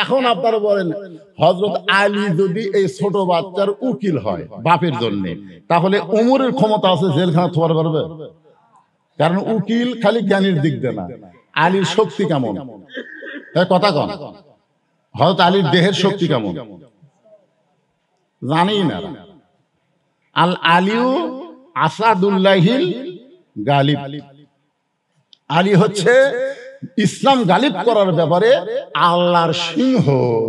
এখন আপনারা বলেন হযরত আলী যদি এই ছোট বাচ্চার উকিল হয় বাপের জন্য, তাহলে ওমরের ক্ষমতা আছে জেলখানা থোয়ার পারবে? কারণ উকিল খালি জ্ঞানের দিক দিয়ে না, আলীর শক্তি কেমন কথা কন, হযরত আলীর দেহের শক্তি কেমন জানি না। আল আলিউ আসাদুল্লাহিল গালিব, আলী হচ্ছে ইসলাম গালিব করার ব্যাপারে আল্লাহর সিংহ।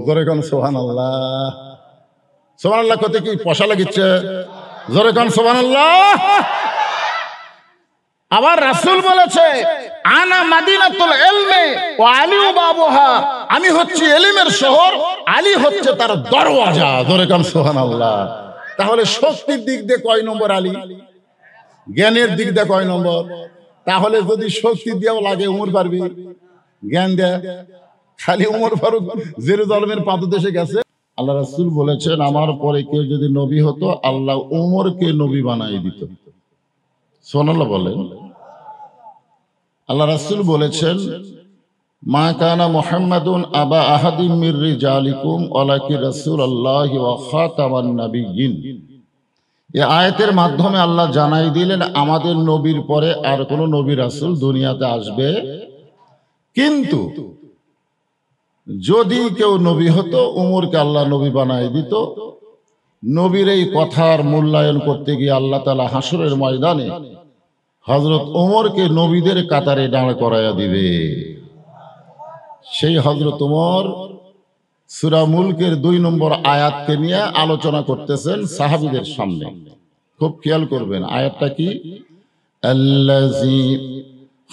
জোরে কোন সুবহানাল্লাহ। সুবহানাল্লাহ কত কি পয়সা লাগিচ্ছে, জোরে কোন সুবহানাল্লাহ। আবার রাসূল বলেছে আনা মাদিনাতুল ইলমি ওয়া আলিউ বাবুহা, আমি হচ্ছি ইলমের শহর, আলী হচ্ছে তার দরওয়াজা। জোরে কোন সুবহানাল্লাহ। তাহলে শক্তির দিক দিয়ে কয় নম্বর আলী, জ্ঞানের দিক দিয়ে কয় নম্বর? তাহলে যদি শক্তি দিয়েও লাগে উমর পারবি, জ্ঞান দেয় খালি উমর ফারুক জেরুজালেমের পাদদেশে গেছে। আল্লাহ রাসূল বলেছেন আমার পরে কেউ যদি নবী হতো আল্লাহ উমরকে নবী বানাই দিত। সুবহানাল্লাহ বলেন। আল্লাহ রাসূল বলেছেন মা কানা মুহাম্মাদুন আবা আহাদিম মির রিজালিকুম ওয়ালাকিন রাসূলুল্লাহি ওয়া খাতামান নাবিয়্যিন। এই আয়াতের মাধ্যমে আল্লাহ জানাই দিলেন আমাদের নবীর পরে আর কোন নবী রাসূল দুনিয়াতে আসবে, কিন্তু যদি কেউ নবী হতো উমরকে আল্লাহ নবী বানাই দিত। নবীর এই কথার মূল্যায়ন করতে গিয়ে আল্লাহ তাআলা হাসরের ময়দানে হযরত ওমরকে নবীদের কাতারে দাঁড় করায়া দিবে। সেই হযরত ওমর সূরা মুলকের 2 নম্বর আয়াতকে নিয়ে আলোচনা করতেছেন সাহাবীদের সামনে। খুব খেয়াল করবেন আয়াতটা কি, আল্লাযী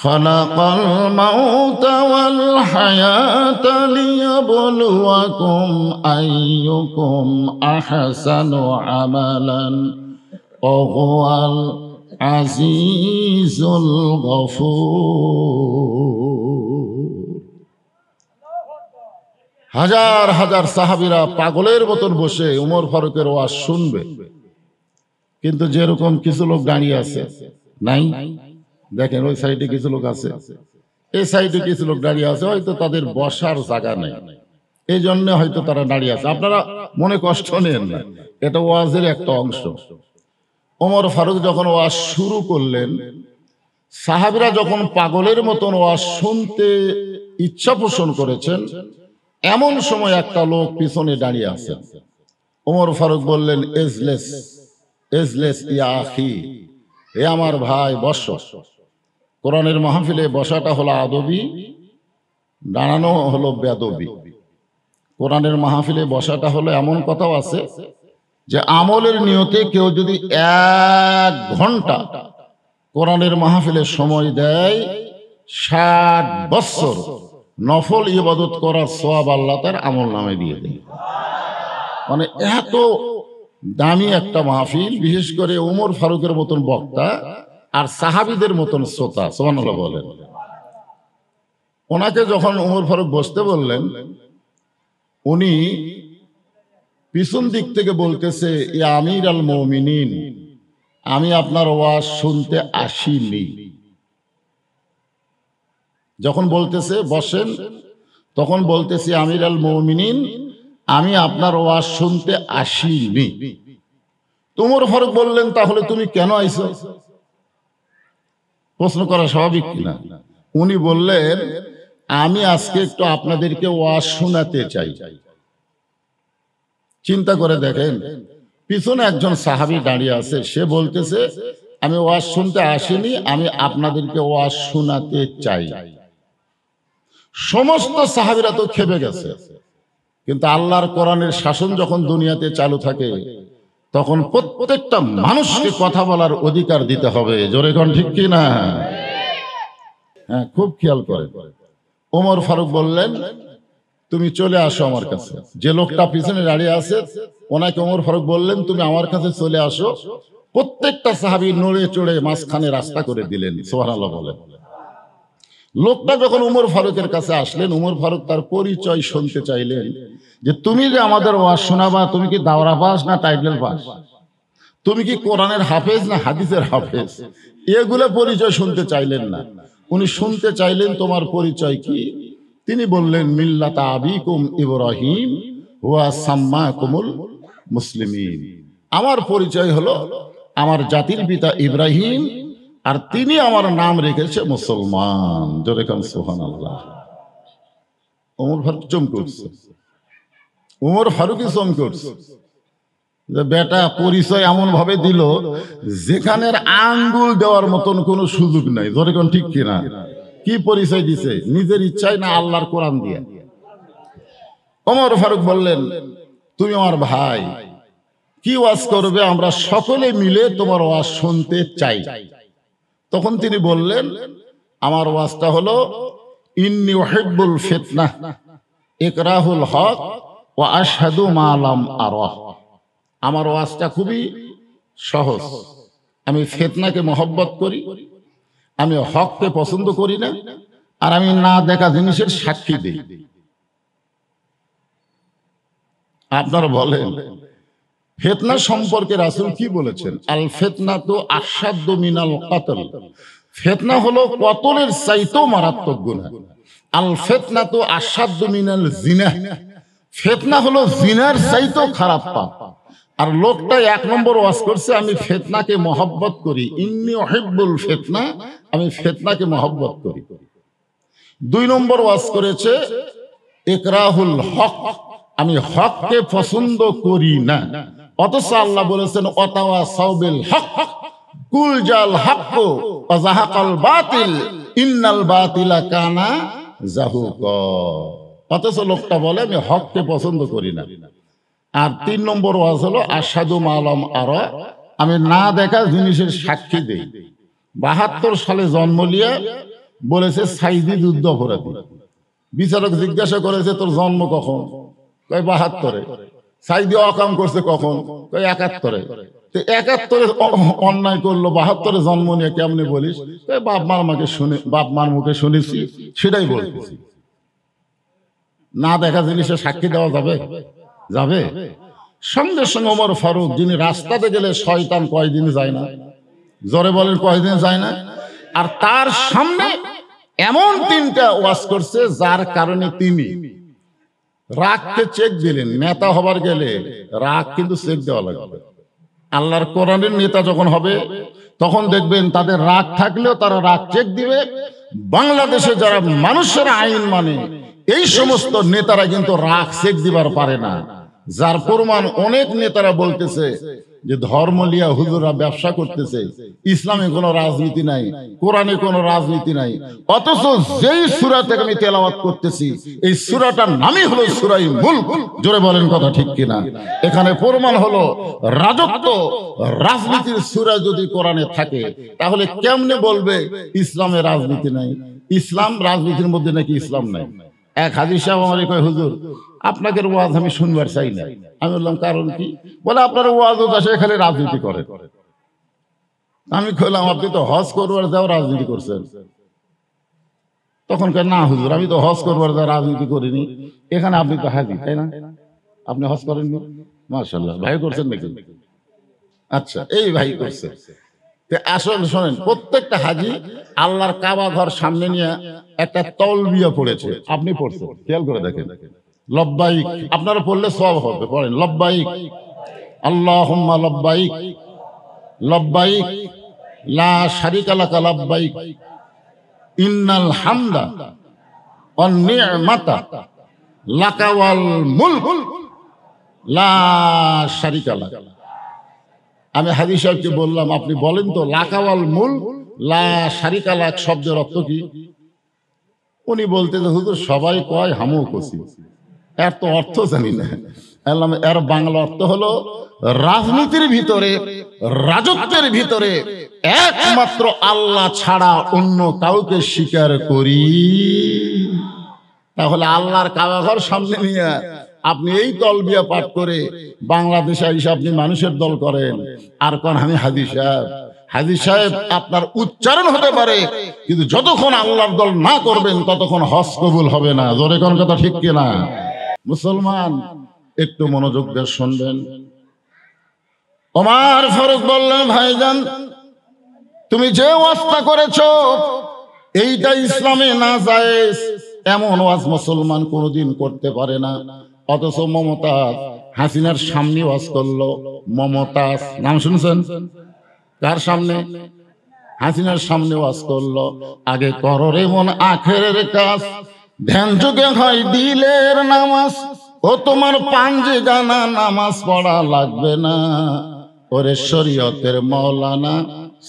খালাকাল মাউতা ওয়াল হায়াতা লিয়াবলুয়াকুম আইয়ুকুম আহসানু আমালান ওয়া হুয়াল আজিজুল গফুর। হাজার হাজার সাহাবীরা পাগলের মতন বসে উমর ফারুকের ওয়াজ শুনবে, কিন্তু যেরকম কিছু লোক দাঁড়িয়ে আছে নাই, দেখেন ওই সাইডে কিছু লোক আছে, এই সাইডে কিছু লোক দাঁড়িয়ে আছে, হয়তো তাদের বসার জায়গা নেই, এই জন্য হয়তো তারা দাঁড়িয়ে আছে। আপনারা মনে কষ্ট নেন না, এটা ওয়াজের একটা অংশ। ওমর ফারুক যখন ওয়াজ শুরু করলেন, সাহাবীরা যখন পাগলের মতন ওয়াজ শুনতে ইচ্ছা পোষণ করেছেন, এমন সময় একটা লোক পিছনে দাঁড়িয়ে আছে। ওমর ফারুক বললেন এজলেস এজলেস ইয়া আখি, এ আমার ভাই বস। কোরআনের মাহফিলে বসাটা হলো আদবি, দাঁড়ানো হলো বেদবি। কোরআনের মাহফিলে বসাটা হলো এমন কথাও আছে যে আমলের নিয়তে কেউ যদি 1 ঘন্টা কোরআনের মাহফিলে সময় দেয় 60 বছর নফল ইবাদত করার সওয়াব আল্লাহ তার আমল নামে দিয়ে দেয়। মানে এত দামি একটা মাহফিল, বিশেষ করে ওমর ফারুকের মতন বক্তা আর সাহাবীদের মতন শ্রোতা। সুবহানাল্লাহ বলেন। ওনাকে যখন ওমর ফারুক বসতে বললেন, উনি পিছন দিক থেকে বলতেছে ইয়া আমির আল মুমিনিন, আমি আপনার ওয়াজ শুনতে আসিনি। যখন বলতেছে বসেন, তখন বলতেছে আমির আল মুমিনিন, আমি আপনার ওয়াজ শুনতে আসিনি। ওমর ফারুক বললেন তাহলে তুমি কেন আইছো? প্রশ্ন করা স্বাভাবিক কিনা? উনি বললেন আমি আজকে একটু আপনাদেরকে ওয়াজ শোনাতে চাই। চিন্তা করে দেখেন, পিছনে একজন সাহাবী দাঁড়িয়ে আছে, সে বলতেছে আমি ওয়াজ শুনতে আসিনি, আমি আপনাদেরকে ওয়াজ শোনাতে চাই। সমস্ত সাহাবীরা তো খেপে গেছে, কিন্তু আল্লাহর কোরআনের শাসন যখন দুনিয়াতে চালু থাকে তখন প্রত্যেকটা মানুষকে কথা বলার অধিকার দিতে হবে। জোরে কোন ঠিক কি না? হ্যাঁ, খুব খেয়াল করে। ওমর ফারুক বললেন তুমি চলে আসো আমার কাছে। যে লোকটা পিছনে দাঁড়িয়ে আছে ওনাকে ওমর ফারুক বললেন তুমি আমার কাছে চলে আসো। প্রত্যেকটা সাহাবী নড়ে চড়ে মাঝখানে রাস্তা করে দিলেন। সুবহানাল্লাহ বলেন। লোকটা যখন উমর ফারুকের কাছে আসলেন, উমর ফারুক তার পরিচয় শুনতে চাইলেন যে তুমি যে আমাদের ওয়াজ শোনাবা, তুমি কি দাওরা পাস না টাইটেল পাস? তুমি কি কোরআনের হাফেজ না হাদিসের হাফেজ? এগুলো পরিচয় শুনতে চাইলেন না, উনি শুনতে চাইলেন তোমার পরিচয় কি, তিনি বললেন মিল্লাতা আবিকুম ইব্রাহিম ওয়া সাম্মাকুমুল মুসলিমিন, আমার পরিচয় হলো আমার জাতির পিতা ইব্রাহিম, আর তিনি আমার নাম রেখেছে মুসলমান। জোরে কান সুবহানাল্লাহ। ওমর ফারুক চমকে উঠছে, ওমর ফারুকই চমকে উঠছে যে বেটা পরিচয় এমন ভাবে দিল যেখানের আঙ্গুল দেওয়ার মতন কোনো সুযোগ নাই। জোরে কান ঠিক কিনা? কি পরিচয় দিছে? নিজের ইচ্ছায় না আল্লাহর কোরআন দিয়ে? ওমর ফারুক বললেন তুমি আমার ভাই, কি ওয়াজ করবে? আমরা সকলে মিলে তোমার ওয়াজ শুনতে চাই। তখন তিনি বললেন আমার ওয়াজটা হলো ইন্নী উহিব্বুল ফিতনাহ ইকরাহুল হক ওয়া আশহাদু মা লাম আরাহ। আমার ওয়াজটা খুবই সহজ, আমি ফিতনাকে মহব্বত করি, আমি হককে পছন্দ করি না, আর আমি না দেখা জিনিসের সাক্ষী দিই। আপনারা বলেন ফিতনা সম্পর্কে রাসূল কি বলেছেন? আল ফিতনাতু আশাদ্দু মিনাল কতল, ফিতনা হলো কতলের চাইতেও মারাত্মক গুনাহ। আল ফিতনাতু আশাদ্দু মিনাল জিনা, ফিতনা হলো জিনার চাইতেও খারাপ পাপ। আর লোকটা এক নম্বর ওয়াজ করছে আমি ফিতনাকে মহব্বত করি, ইন্নী উহিব্বুল ফিতনা, আমি ফিতনাকে মহব্বত করি। দুই নম্বর ওয়াজ করেছে ইকরাহুল হক, আমি হককে পছন্দ করি না। অথচ আল্লাহ বলেছেন ওয়াতাওয়াসাউ বিল হক কুল জাল হক ওয়া যাহাকাল বাতিল ইন্নাল বাতিলা কানা যাহুকা। অথচ লোকটা বলে আমি হককে পছন্দ করি না। আর তিন নম্বর ওয়াজ হলো আশহাদু মা লাম আরা, আমি না দেখা জিনিসের সাক্ষী দেই। ৭২ সালে জন্ম নিয়ে বলেছে সাইদি যুদ্ধ অপরাধী। বিচারক জিজ্ঞাসা করেছে তোর জন্ম কখন? কয় ৭২-এ। সাইদি অকাম করছে কখন? কয় ৭১-এ। তো ৭১-এ অন্যায় করলো, ৭২-এ জন্ম নিয়ে কেমনে বলিস? কয় বাপ মার মুখে শুনেছি সেটাই বলতেছি। না দেখা জিনিসের সাক্ষী দেওয়া যাবে? যাবে? সঙ্গে সঙ্গে ওমর ফারুক, যিনি রাস্তাতে গেলে শয়তান কয়দিন যায় না? জোরে বলেন কয়দিন যায় না? আর তার সামনে এমন ৩টা ওয়াজ করছে যার কারণে তিনি রাগকে চেক দিলেন। নেতা হবার গেলে রাগ কিন্তু চেক দেওয়া লাগবে। আল্লাহর কোরআনের নেতা যখন হবে তখন দেখবেন তাদের রাগ থাকলেও তারা রাগ চেক দিবে। বাংলাদেশে যারা মানুষের আইন মানে এই সমস্ত নেতারা কিন্তু রাগ চেক দিবার পারে না। যার প্রমাণ অনেক নেতারা বলতেছে যে ধর্ম লিয়া হুজুররা ব্যবসা করতেছে, ইসলামে কোনো রাজনীতি নাই, কোরআনে কোনো রাজনীতি নাই। অথচ যেই সূরা থেকে আমি তেলাওয়াত করতেছি এই সূরাটার নামই হলো সূরায়ে মুলক। জোরে বলেন কথা ঠিক কিনা? এখানে প্রমাণ হলো রাজত্ব রাজনীতির সূরা যদি কোরআনে থাকে তাহলে কেমনে বলবে ইসলামে রাজনীতি নাই? ইসলাম রাজনীতির মধ্যে নাকি ইসলাম নাই? এক হাজী সাহেব আমারে কয় হুজুর আপনাকে ওয়াজ আমি শুনবার চাই না। আমি বললাম কারণ কি? বলে আপনার ওয়াজ আসে এখানে রাজনীতি করে। আমি কইলাম আপনি তো হজ করবার যাও রাজনীতি করছেন। তখন কয় না হুজুর আমি তো হজ করবার যাও রাজনীতি করিনি, এখানে আপনি তো হাজি তাই না? আপনি হজ করেননি? মাশাআল্লাহ। ভাই করছেন নাকি? আচ্ছা এই ভাই করছে। আসলে শোনেন, প্রত্যেকটা হাজি আল্লাহর কাবা ঘর সামনে নিয়ে একটা তলবিয়া পড়েছে। আপনি পড়ছেন, খেয়াল করে দেখেন। লব্বাইক আপনারা পড়লে সওয়াব হবে। পড়েন লব্বাইক আল্লাহুম্মা লব্বাইক লব্বাইক লা শারিকা লাকা লব্বাইক ইন্নাল হামদা ওয়ান নি'মাতা লাকা ওয়াল মুলক লা শারিকা লাক। আমি হাজী সাহেবকে বললাম আপনি বলেন তো লাকা ওয়াল মুলক লা শারিকা লাক শব্দের অর্থ কি? উনি বলতে যে হুজুর সবাই কয় হামও কছি, এর তো অর্থ জানি না। এর বাংলা অর্থ হলো রাজনীতির ভিতরে রাজত্বের ভিতরে একমাত্র আল্লাহ ছাড়া অন্য কাউকে স্বীকার করি। তাহলে আল্লাহর কাবাঘর সামনে নিয়ে আপনি এই তলবিয়া পাঠ করে বাংলাদেশে এসে আপনি মানুষের দল করেন আর কোন আমি হাজী সাহেব। হাজী সাহেব আপনার উচ্চারণ হতে পারে কিন্তু যতক্ষণ আল্লাহর দল না করবেন ততক্ষণ হজ কবুল হবে না। জোরে কোন কথা ঠিক কিনা? মুসলমান একটু মনোযোগ দিয়ে শুনবেন। ওমর ফারুক বললেন ভাইজান তুমি যে ওয়াজটা করেছো এইটা ইসলামে না জায়েজ। এমন ওয়াজ মুসলমান কোনোদিন করতে পারে না। অথচ মমতাজ হাসিনার সামনে ওয়াজ করলো। মমতাজ নাম শুনছেন? কার সামনে? হাসিনার সামনে ওয়াজ করলো। আগে করো রে মন আখেরের কাজ, ধ্যান যুগে হয় দিলের নামাজ। ও তোমার পাঞ্জে গানা নামাজ পড়া লাগবে না। ওরে শরীয়তের মৌলানা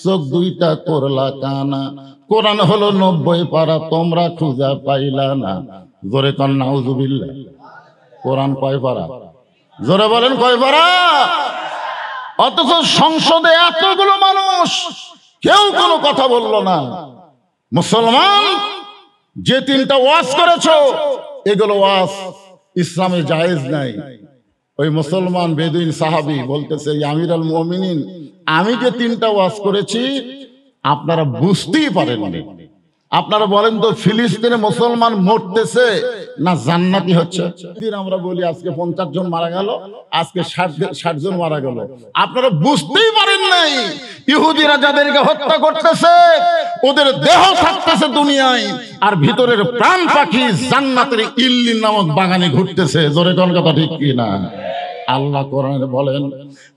চোখ দুইটা করলা কানা। কোরআন হলো 90 পারা, তোমরা খুঁজা পাইলা না। জোরে কন নাউজুবিল্লাহ। কোরআন কয় পারা? জোরে বলেন কয় পারা? অথচ সংসদে এতগুলো মানুষ, কেউ কোনো কথা বলল না। মুসলমান যে 3টা ওয়াজ করেছো, এগুলো ওয়াজ ইসলামে জায়েজ নাই। ওই মুসলমান বেদুইন সাহাবী বলতেছে, আমিরুল মুমিনিন, আমি যে 3টা ওয়াজ করেছি আপনারা বুঝতেই পারেননি। আপনারা বলেন তো, ফিলিস্তিনে মুসলমান মরতেছে না জান্নাতি হচ্ছে? আমরা বলি আজকে 50 জন মারা গেল, আজকে 60 জন মারা গেল। আপনারা বুঝতেই পারেন নাই ইহুদিরা যাদেরকে হত্যা করতেছে, ওদের দেহ থাকতেছে দুনিয়ায়, আর ভিতরের প্রাণ পাখি জান্নাতের ইল্লিন নামক বাগানে ঘুরতেছে। জোরে কোন কথা ঠিক কি না? আল্লাহ কোরআনে বলেন,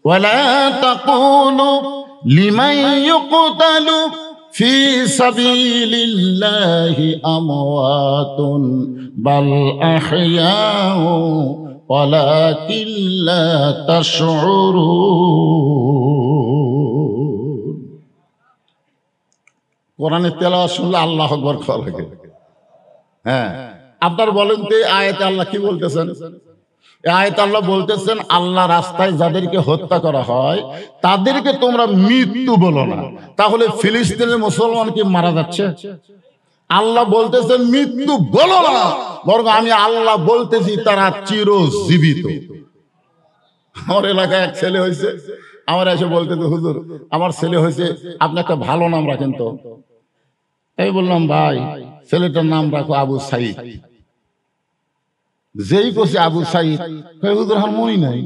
ওয়ালা তাকুলু লিমান ইউকতালু ফি সাবিলিল্লাহি আমওয়াতুন বাল আহইয়াউ ওয়ালাকিন লা তাশউরুন। কোরআনের তেলাওয়াত শুনলে আল্লাহু আকবার কওয়া লাগে। হ্যাঁ, আপনারা বলেন তো আয়াতে আল্লাহ কি বলতেছেন? আয়াতে আল্লাহ বলতেছেন, আল্লাহ রাস্তায় যাদেরকে হত্যা করা হয় তাদেরকে তোমরা মৃত্যু বলো না। তাহলে ফিলিস্তিনের মুসলমান কি মারা যাচ্ছে? আল্লাহ বলতেছেন মৃত্যু বলো না, বরং আমি আল্লাহ বলতেছি তারা চিরজীবিত। আমার এলাকায় এক ছেলে হয়েছে, আমার এসে বলতেছে, হুজুর আমার ছেলে হয়েছে, আপনি একটা ভালো নাম রাখেন তো। এই বললাম, ভাই ছেলেটার নাম রাখো আবু সাইদ। যেই কছে আবু সাইদ, কয় হুজুর আমার মনে নাই।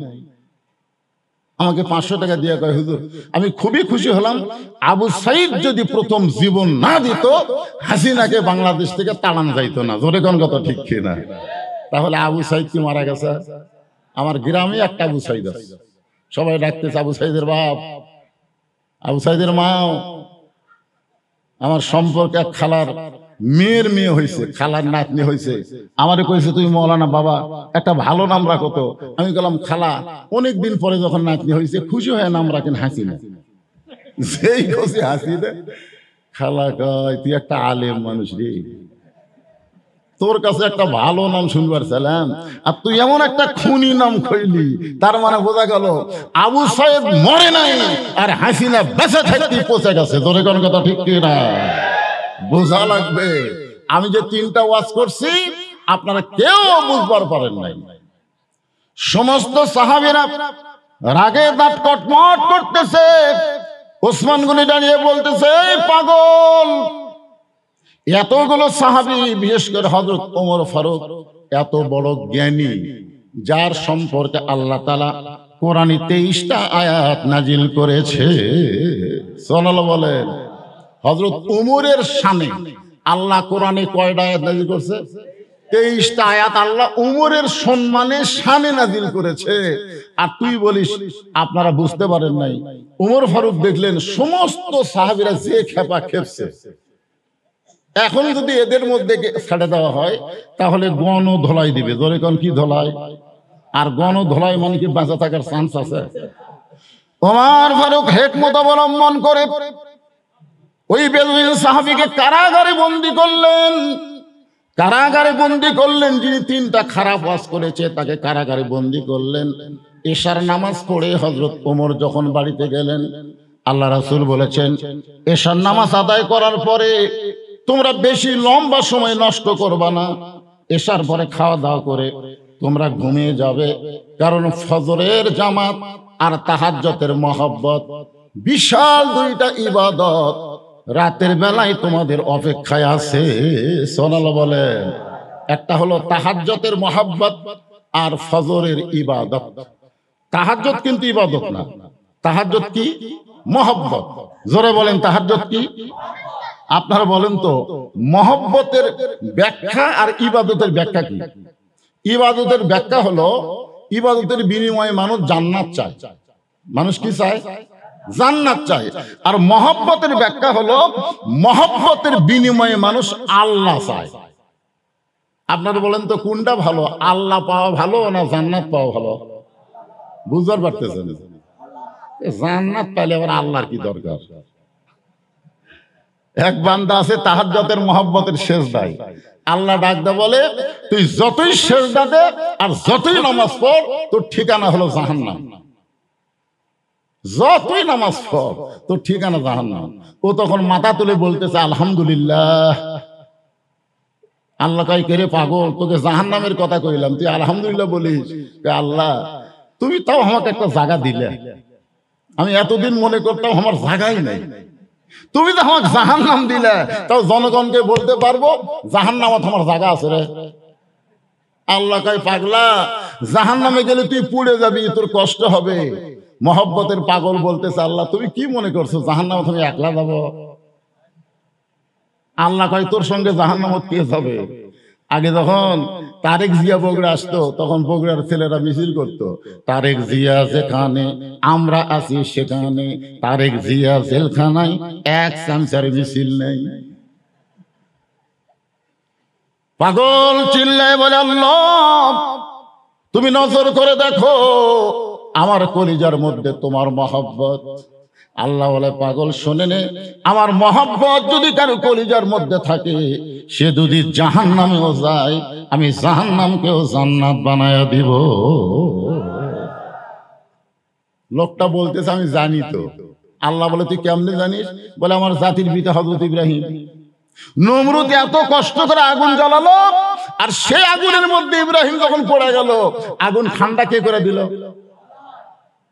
আমাকে 500 টাকা দিয়ে কয়, হুজুর আমি খুবই খুশি হলাম, আবু সাইদ যদি প্রথম জীবন না দিত, হাসিনাকে বাংলাদেশ থেকে তাড়ানো যাইতো না। জোরে কোন কথা ঠিক কি না? তাহলে আবু সাইদ কি মারা গেছে? আমার গ্রামে একটা আবু সাইদ আছে, সবাই ডাকতেছে আবু সাইদের বাপ, আবু সাইদের মাও। আমার সম্পর্কে এক খালার মেয়ের মেয়ে হয়েছে, খালার নাতনি হয়েছে। আমারে কইছে, তুমি মৌলানা বাবা একটা ভালো নাম রাখো তো। আমি বললাম, খালা অনেকদিন পরে যখন নাতনি হয়েছে খুশি হয়ে নাম রাখেন হাসিনা। যেই খুশি হাসিনা, খালা কয় তুই একটা আলেম মানুষ রে, তোর কাছে একটা ভালো নাম শুনবার ছিলাম, আর তুই এমন একটা খুনি নাম কইলি। তার মানে বোঝা গেল আবু সাইদ মরে নাই, আর হাসিনা বেঁচে থাকতে পচে গেছে। তোর কোন কথা ঠিক কি না? বোঝা লাগবে। আমি যে 3টা ওয়াজ করছি আপনারা কেউ বুঝবার পারেন নাই। সমস্ত সাহাবীরা রাগে দাঁত কটমট করতেছে। ওসমান গনি দাঁড়িয়ে বলতেছে, এই পাগল, এতগুলো সাহাবী, বিশেষ করে হযরত ওমর ফারুক এত বড় জ্ঞানী, যার সম্পর্কে আল্লাহ তাআলা কোরআনে 23টা আয়াত নাজিল করেছে। সুবহানাল্লাহ বলেন। হযরত ওমরের শানে আল্লাহ কোরআনে কয়টা আয়াত নাজিল করেছে? 23টা আয়াত আল্লাহ ওমরের সম্মানে শানে নাজিল করেছে। আর তুই বলিস আপনারা বুঝতে পারেন নাই। ওমর ফারুক দেখলেন সমস্ত সাহাবীরা যে খেপা খেপছে, এখন যদি এদের মধ্যে ছেড়ে দেওয়া হয় তাহলে গণ ধলাই দিবে। ধরে কোন কি ধলাই? আর গণ ধলাই মানে কি বাঁচা থাকার চান্স আছে? ওমর ফারুক হিকমত অবলম্বন করে ওই বেদুইন সাহাবীকে কারাগারে বন্দী করলেন। কারাগারে বন্দী করলেন। যিনি 3টা খারাপ ওয়াজ করেছে তাকে কারাগারে বন্দী করলেন। এশার নামাজ পড়ে হযরত ওমর যখন বাড়িতে গেলেন, আল্লাহ রাসূল বলেছেন, এশার নামাজ আদায় করার পরে তোমরা বেশি লম্বা সময় নষ্ট করবা না। এশার পরে খাওয়া দাওয়া করে তোমরা ঘুমিয়ে যাবে, কারণ ফজরের জামাত আর তাহাজ্জুদের মহব্বত বিশাল 2টা ইবাদত রাতের বেলায় তোমাদের অপেক্ষায় আছে। সুবহানাল্লাহ বলেন। একটা হলো তাহাজ্জুদের মহব্বত আর ফজরের ইবাদত। তাহাজ্জুদ কিন্তু ইবাদত না, তাহাজ্জুদ কি? মহব্বত। জোরে বলেন, তাহাজ্জুদ কি? আপনারা বলেন তো, মহব্বতের ব্যাখ্যা আর ইবাদতের ব্যাখ্যা কি? ইবাদতের ব্যাখ্যা হলো, ইবাদতের বিনিময়ে মানুষ জান্নাত চায়। মানুষ কি চায়? জান্নাত চায়। আর মহব্বতের ব্যাখ্যা হলো, মহব্বতের বিনিময়ে মানুষ আল্লাহ চায়। আপনারা বলেন তো কোনটা ভালো, আল্লাহ পাওয়া ভালো না জান্নাত পাওয়া ভালো? বুঝতে পারতেছেন? জান্নাত পাইলে আবার আল্লাহর কি দরকার? এক বান্দা আছে তাহাজ্জুদের মহব্বতের সেজদায়, আল্লাহ ডাকতে বলে, তুই যতই সেজদা দে আর যতই নামাজ পড়, তোর ঠিকানা হলো জাহান্নাম। যতই নামাজ পড় তোর ঠিকানা জাহান্নাম। ও তখন মাথা তুলে বলতেছে আলহামদুলিল্লাহ। আল্লাহ কয়, কে রে পাগল, তোকে জাহান্নামের কথা কইলাম, তুই আলহামদুলিল্লাহ বলিস? আল্লাহ, তুমি তাও আমাকে একটা জায়গা দিলে। আমি এতদিন মনে করতাম আমার জায়গাই নাই, তুমি তো আমাকে জাহান্নাম দিলে, তাও জনগণকে বলতে পারবো জাহান্নামত আমার জায়গা আছে রে। আল্লাহ কয়, পাগলা, জাহান্নামে গেলে তুই পুড়ে যাবি, তোর কষ্ট হবে। মহব্বতের পাগল বলতেছে, আল্লাহ তুমি কি মনে করছো জাহান্নামে তুমি একলা যাব? আল্লাহ কয়, তোর সঙ্গে জাহান্নামত কে যাবে? আগে যখন তারেক জিয়া বগুড়া আসতো, তখন বগুড়ার ছেলেরা মিছিল করতো, তারেক জিয়া যেখানে আমরা আছি সেখানে, তারেক জিয়া জেলখানায় এক চামচার মিছিল নেই। পাগল চিল্লায় বলে, আল্লাহ তুমি নজর করে দেখো আমার কলিজার মধ্যে তোমার মহব্বত। আল্লাহ বলে, পাগল শোনে নে, আমার মহব্বত যদি কারো কলিজার মধ্যে থাকে, সে যদি জাহান্নামেও যায়, আমি জাহান্নামকেও জান্নাত বানায়া দিব। লোকটা বলতেছে, আমি জানি তো। আল্লাহ বলে, তুই কেমনে জানিস? বলে, আমার জাতির পিতা হযরত ইব্রাহিম। নমরুদ এত কষ্ট করে আগুন জ্বালালো, আর সেই আগুনের মধ্যে ইব্রাহিম যখন পড়ে গেল, আগুন ঠান্ডা কে করে দিল?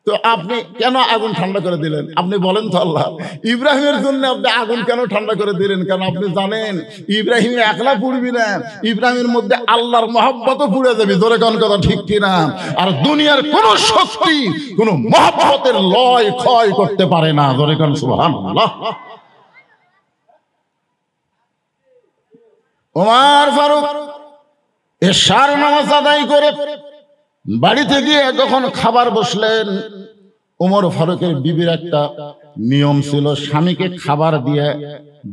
তো আপনি কেন আগুন ঠান্ডা করে দিলেন? আপনি বলেন তো আল্লাহ, ইব্রাহিমের জন্য আপনি আগুন কেন ঠান্ডা করে দিলেন? কারণ আপনি জানেন ইব্রাহিম একলা পুড়বি না, ইব্রাহিমের মধ্যে আল্লাহর মহব্বতও পুড়ে যাবে। জোরে কোন কথা ঠিক কিনা? আর দুনিয়ার কোন শক্তি কোন মহব্বতের লয় ক্ষয় করতে পারে না। জোরে কোন সুবহানাল্লাহ। ওমর ফারুক এশার নামাজ আদায় করে বাড়িতে গিয়ে যখন খাবার বসলেন, ওমর ফারুকের বিবির একটা নিয়ম ছিল, স্বামীকে খাবার দিয়ে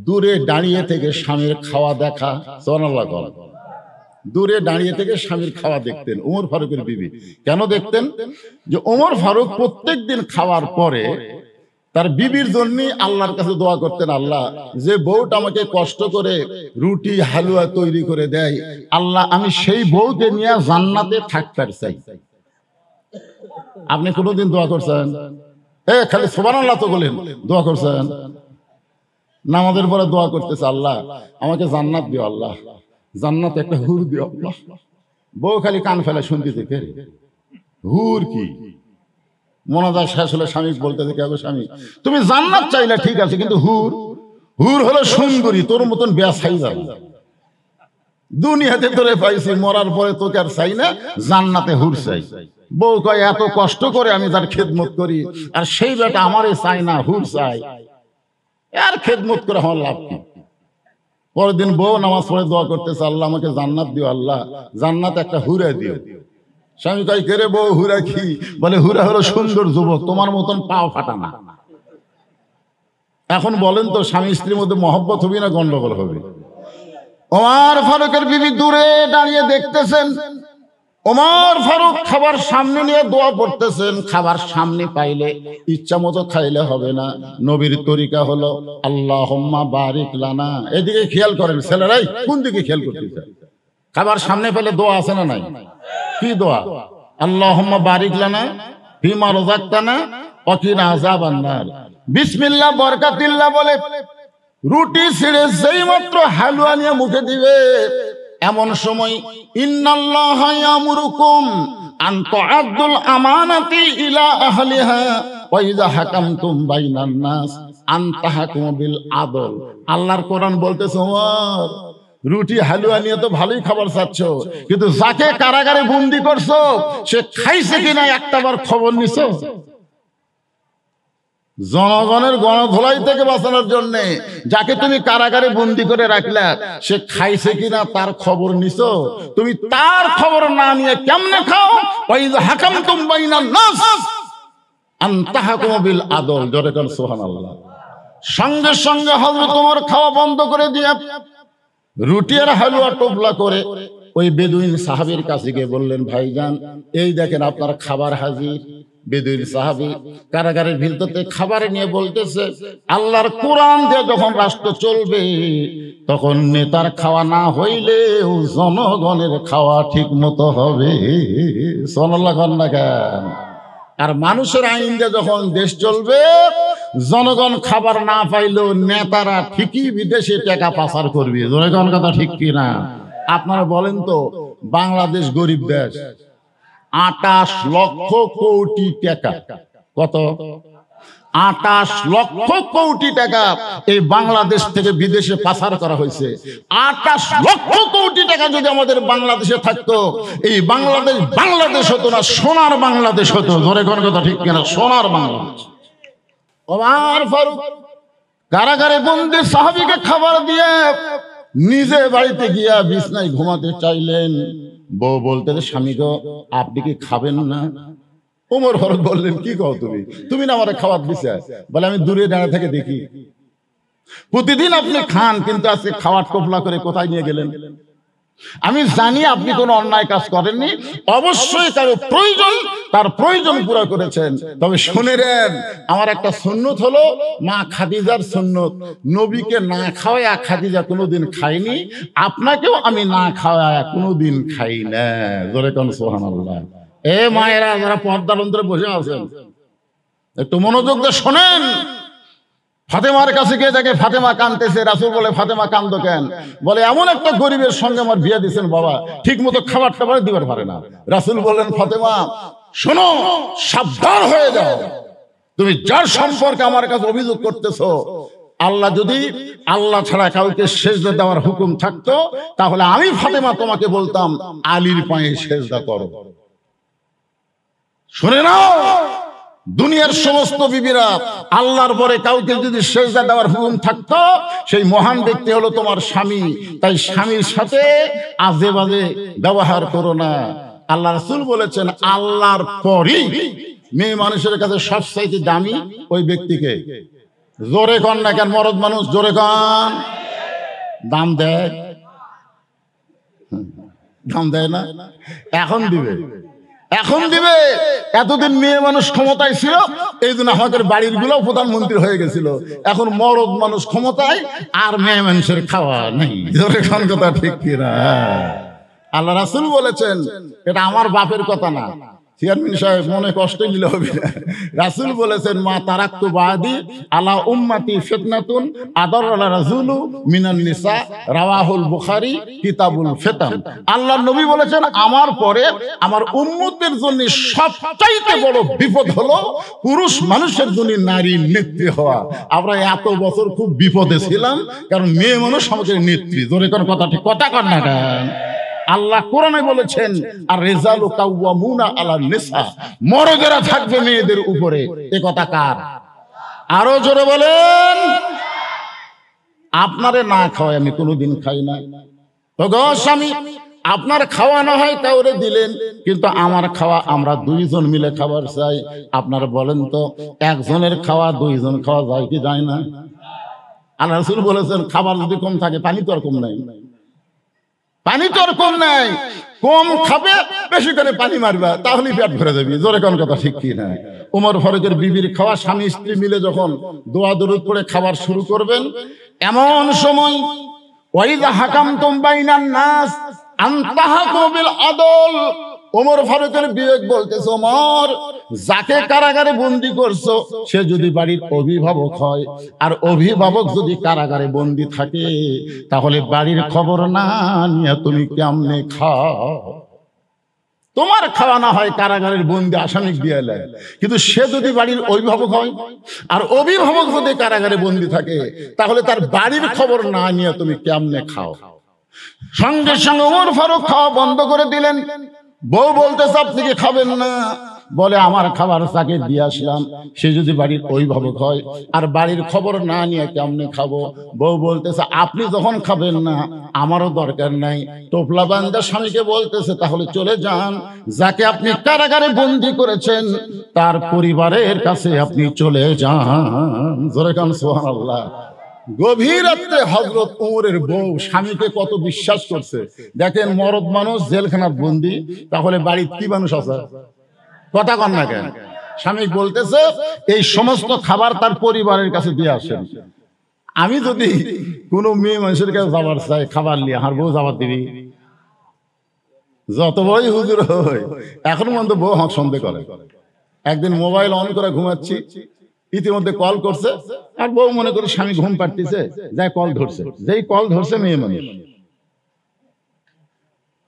দূরে দাঁড়িয়ে থেকে স্বামীর খাওয়া দেখা। সুবহানাল্লাহ। দূরে দাঁড়িয়ে থেকে স্বামীর খাওয়া দেখতেন ওমর ফারুকের বিবি। কেন দেখতেন? যে ওমর ফারুক প্রত্যেকদিন খাওয়ার পরে তার বিবির জন্য আল্লাহর কাছে দোয়া করতেন, আল্লাহ যে বউটা আমাকে কষ্ট করে রুটি হালুয়া তৈরি করে দেয়, আল্লাহ আমি সেই বউকে নিয়ে জান্নাতে থাকতে চাই। আপনি কোনোদিন দোয়া করছেন? খালি সুবহানাল্লাহ তো বলেন, দোয়া করছেন? নামাজের পরে দোয়া করতেছে, আল্লাহ আমাকে জান্নাত দিও, আল্লাহ জান্নাতে একটা হুর দিও আল্লাহ। বউ খালি কান ফেলে শুনতে থেকে, হুর কি? মোনাজাত শেষ হলে স্বামী বলতেছে, কে গো স্বামী, তুমি জান্নাত চাইলে ঠিক আছে, কিন্তু হুর, হুর হলো সুন্দরী, তোর মতন বেয়াসাই যাবে। দুনিয়াতে তোরে পাইছি, মরার পরে তোকে আর চাই না, জান্নাতে হুর চাই। বউ কয়, এত কষ্ট করে আমি তার খেদমত করি, আর সেই বেটা আমারে চাই না, হুর চাই, আর খেদমত করে আমার লাভ কি? পরের দিন বউ নামাজ পড়ে দোয়া করতেছে, আল্লাহ আমাকে জান্নাত দিও, আল্লাহ জান্নাত একটা হুরে দিও। স্বামী কয়, কে রে বউ, হুরা কি? বলে, হুরা হলো সুন্দর যুবক, তোমার মতন পাও ফাটা না। এখন বলেন তো, স্বামী স্ত্রীর মধ্যে মহব্বত হবে না গন্ডগোল হবে? ওমর ফারুকের বিবি দূরে দাঁড়িয়ে দেখতেছেন, ওমর ফারুক খাবার সামনে নিয়ে দোয়া পড়তেছেন। খাবার সামনে পাইলে ইচ্ছা মতো খাইলে হবে না, নবীর তরিকা হলো আল্লাহুম্মা বারিক লানা। এদিকে খেয়াল করেন ছেলেরাই, কোন দিকে খেয়াল করতেছে? খাবার সামনে পেলে দোয়া আছে না নাই? কি দোয়া? আল্লাহুম্মা বারিক লানা ফিমা রাযাকতানা ওয়া কিনা আযাবান নার। বিসমিল্লাহ বরকাতিল্লাহ বলে রুটি ছিঁড়ে যেই মাত্র হালুয়া নিয়ে মুখে দিবে, এমন সময় ইন্নাল্লাহা ইয়ামুরুকুম আন তুআদ্দুল আমানাতি ইলা আহলিহা ওয়া ইযা হাকামতুম বাইনান নাস আন তাহকুমু বিল আদল। আল্লাহর কোরআন বলতেছে, ওমর রুটি হালুয়া নিয়ে তো ভালোই খাবার চাচ্ছ, কিন্তু যাকে কারাগারে বন্দি করছো সে খাইছে কিনা একটাবার খবর নিছো? জনগণের গণধোলাই থেকে বাঁচানোর জন্য যাকে তুমি কারাগারে বন্দি করে রাখলে সে খাইছে কিনা তার খবর নিছো? তুমি তার খবর না নিয়ে কেমনে খাও? ওয়াইযা হাকামতুম বাইনান নাস আন তাহকুমু বিল আদল। জোরে বলেন সুবহানাল্লাহ। সঙ্গে সঙ্গে হযরত ওমর খাওয়া বন্ধ করে দিয়ে রুটি আর হালুয়া টোপলা করে ওই বেদুইন সাহাবীর কাছে গিয়ে বললেন, ভাইজান এই দেখেন আপনার খাবার হাজির। বেদুইন সাহাবী কারাগারের ভিতরতে খাবার নিয়ে বলতেছে, আল্লাহর কোরআন দিয়ে যখন রাষ্ট্র চলবে তখন নেতার খাওয়া না হইলেও জনগণের খাওয়া ঠিক মতো হবে। সুবহানাল্লাহ না কেন? আর মানুষের আইন দিয়ে যখন দেশ চলবে, জনগণ খাবার না পাইলেও নেতারা ঠিকই বিদেশে টাকা পাচার করবে। জনগণ কথা ঠিক কিনা? আপনারা বলেন তো, বাংলাদেশ গরিব দেশ, 28 লক্ষ কোটি টাকা, কত? 28 লক্ষ কোটি টাকা এই বাংলাদেশ থেকে বিদেশে পাচার করা হয়েছে। 28 লক্ষ কোটি টাকা যদি আমাদের বাংলাদেশে থাকতো, এই বাংলাদেশ বাংলাদেশ হতো না, সোনার বাংলাদেশ হতো। ধরে কোন কথা ঠিক কিনা? সোনার বাংলাদেশ। ওমর ফারুক কারাগারে বন্দী সাহাবীকে খাবার দিয়ে নিজে বাড়িতে গিয়া বিছনায় ঘুমাতে চাইলেন। বউ বলতে, স্বামী গো আপনি কি খাবেন না? ওমর ফারুক বললেন, কি কও তুমি? তুমি না আমার খাবার দিছে? বলে, আমি দূরে দাঁড়া থেকে দেখি। প্রতিদিন আপনি খান, কিন্তু আজকে খাবার টোপলা করে কোথায় নিয়ে গেলেন? আমি জানি আপনি কোনো অন্যায় কাজ করেননি, অবশ্যই কারো প্রয়োজন, তার প্রয়োজন পুরো করেছেন। তবে শুনে নেন, আমার একটা সুন্নত হলো মা খাদিজার সুন্নত। নবীকে না খাওয়ায়া খাদিজা কোনোদিন খায়নি, আপনাকেও আমি না খাওয়ায়া কোনোদিন খাই না। জোরে কোন সুবহানাল্লাহ। এ মায়েরা যারা পর্দার অন্তরে বসে আছেন, একটু মনোযোগ দিয়ে শোনেন। ফাতেমার কাছে গিয়ে দেখে ফাতেমা কাঁদতেছে। রাসূল বলে, ফাতেমা কাঁদো কেন? বলে, এমন একটা গরিবের সঙ্গে আমার বিয়ে দিয়েছেন বাবা, ঠিক মতো খাবার টাবার দিবার পারে না। রাসূল বললেন, ফাতেমা শোনো, সাবধান হয়ে যাও। তুমি যার সম্পর্কে আমার কাছে অভিযোগ করতেছো, আল্লাহ যদি আল্লাহ ছাড়া কাউকে সেজদা দেওয়ার হুকুম থাকতো, তাহলে আমি ফাতেমা তোমাকে বলতাম আলীর পায়ে সেজদা করো। শুনে নাও, দুনিয়ার সমস্ত বিবিরা আল্লাহর পরে কাউকে যদি সেজদা দেওয়ার হুকুম থাকতো, সেই মহান ব্যক্তি হলো তোমার স্বামী। তাই স্বামীর সাথে আজে বাজে ব্যবহার করো না। আল্লাহ রাসূল বলেছেন, আল্লাহর পরই মেয়ে মানুষের কাছে সবচাইতে দামি ওই ব্যক্তিকে। জোরে কন না কেন? মরদ মানুষ জোরে কন। দাম দেয়? দাম দেয় না? এখন দিবে, এখন দিবে। এতদিন মেয়ে মানুষ ক্ষমতায় ছিল, এই জন্য আমাদের বাড়ির গুলো প্রধানমন্ত্রী হয়ে গেছিল। এখন মরদ মানুষ ক্ষমতায়, আর মেয়ে মানুষের খাওয়া নেই। কথা ঠিক কিনা? আল্লাহ রাসূল বলেছেন, এটা আমার বাপের কথা না, চেয়ারম্যান সাহেব মনে কষ্ট নিলে হবে না। রাসূল বলেছেন, মা তারাক্তু বাদি আলা উম্মতি ফিতনাতুন আদাররা রাজুলু মিনান নিসা, রাওয়াহুল বুখারী কিতাবুল ফিতান। আল্লাহর নবী বলেছেন, আমার পরে আমার উম্মতের জন্য সবচাইতে বড় বিপদ হলো পুরুষ মানুষের জন্য নারী নেত্রী হওয়া। আমরা এত বছর খুব বিপদে ছিলাম, কারণ মেয়ে মানুষ আমাদের নেত্রী। জোরে কোন কথা ঠিক কথা কর না কেন? আল্লাহ কোরআনে বলেছেন, আর রিজালু কাওয়ামুনা আলা নিসা, মরদেরা থাকবে মেয়েদের উপরে। এ কথা কার? আরো জোরে বলেন। আপনারে না খাওয়াই আমি কোনোদিন খাই না। তো গো স্বামী, আপনার খাওয়া না হয় কাউরে দিলেন, কিন্তু আমার খাওয়া আমরা দুইজন মিলে খাবার চাই। আপনারা বলেন তো, একজনের খাওয়া দুইজন খাওয়া যায় কি যায় না? আল্লাহ রাসূল বলেছেন, খাবার যদি কম থাকে, পানি তো আর কম নাই। পানি তো আর কম নাই। কম খাবে, বেশি করে পানি মারবা, তাহলেই পেট ভরে যাবে। জোরে কোন কথা ঠিক কি না? ওমর ফারুকের বিবির খাওয়া, স্বামী স্ত্রী মিলে যখন দোয়া দরুদ করে খাবার শুরু করবেন, এমন সময় ওয়াইযা হাকামতুম বাইনান নাস আন তাহকুমু বিল আদল, ওমর ফারুকের বিবেক বলতেছে, ওমর, যাকে কারাগারে বন্দী করছো সে যদি বাড়ির অভিভাবক হয়, আর অভিভাবক যদি কারাগারে বন্দী থাকে, তাহলে বাড়ির খবর না নিয়ে তুমি কেমনে খাও? তোমার খাওয়া না হয় কারাগারের বন্দী আসামিক দিয়ে এলেন, কিন্তু সে যদি বাড়ির অভিভাবক হয়, আর অভিভাবক যদি কারাগারে বন্দী থাকে, তাহলে তার বাড়ির খবর না নিয়ে তুমি কেমনে খাও? সঙ্গে সঙ্গে ওমর ফারুক খাওয়া বন্ধ করে দিলেন। বউ বলতেছে, আপনি কি খাবেন না? বলে আমার খাবার তাকে দিয়ে আসলাম, সে যদি বাড়ির অভিভাবক হয় আর বাড়ির খবর না নিয়ে কেমনে খাবো? বউ বলতেছে আপনি যখন খাবেন না আমারও দরকার নাই। টোপলা বান্দা স্বামীকে বলতেছে তাহলে চলে যান, যাকে আপনি কারাগারে বন্দি করেছেন তার পরিবারের কাছে আপনি চলে যান। জোরে কান সুবহানাল্লাহ। গভীর রাত্রে হযরত ওমরের বউ স্বামীকে কত বিশ্বাস করছে দেখেন। মরদ মানুষ জেলখানার বন্দি, তাহলে বাড়ির কি মানুষ আছে? কথা কন না কেন? স্বামী বলতেছে এই সমস্ত খাবার তার পরিবারের কাছে দিয়ে আসেন। আমি যদি কোনো মেয়ে মানুষের কাছে যাবার চাই খাবার নিয়ে, আমার বউ যাবার দিবি? যত বড়ই হুজুর হয় এখন পর্যন্ত বউ আমাকে সন্দেহ করে। একদিন মোবাইল অন করে ঘুমাচ্ছি, ইতিমধ্যে কল করছে, আর বউ মনে করে স্বামী ঘুম পাড়তেছে, যাই কল ধরছে, যেই কল ধরছে মেয়ে মানুষ।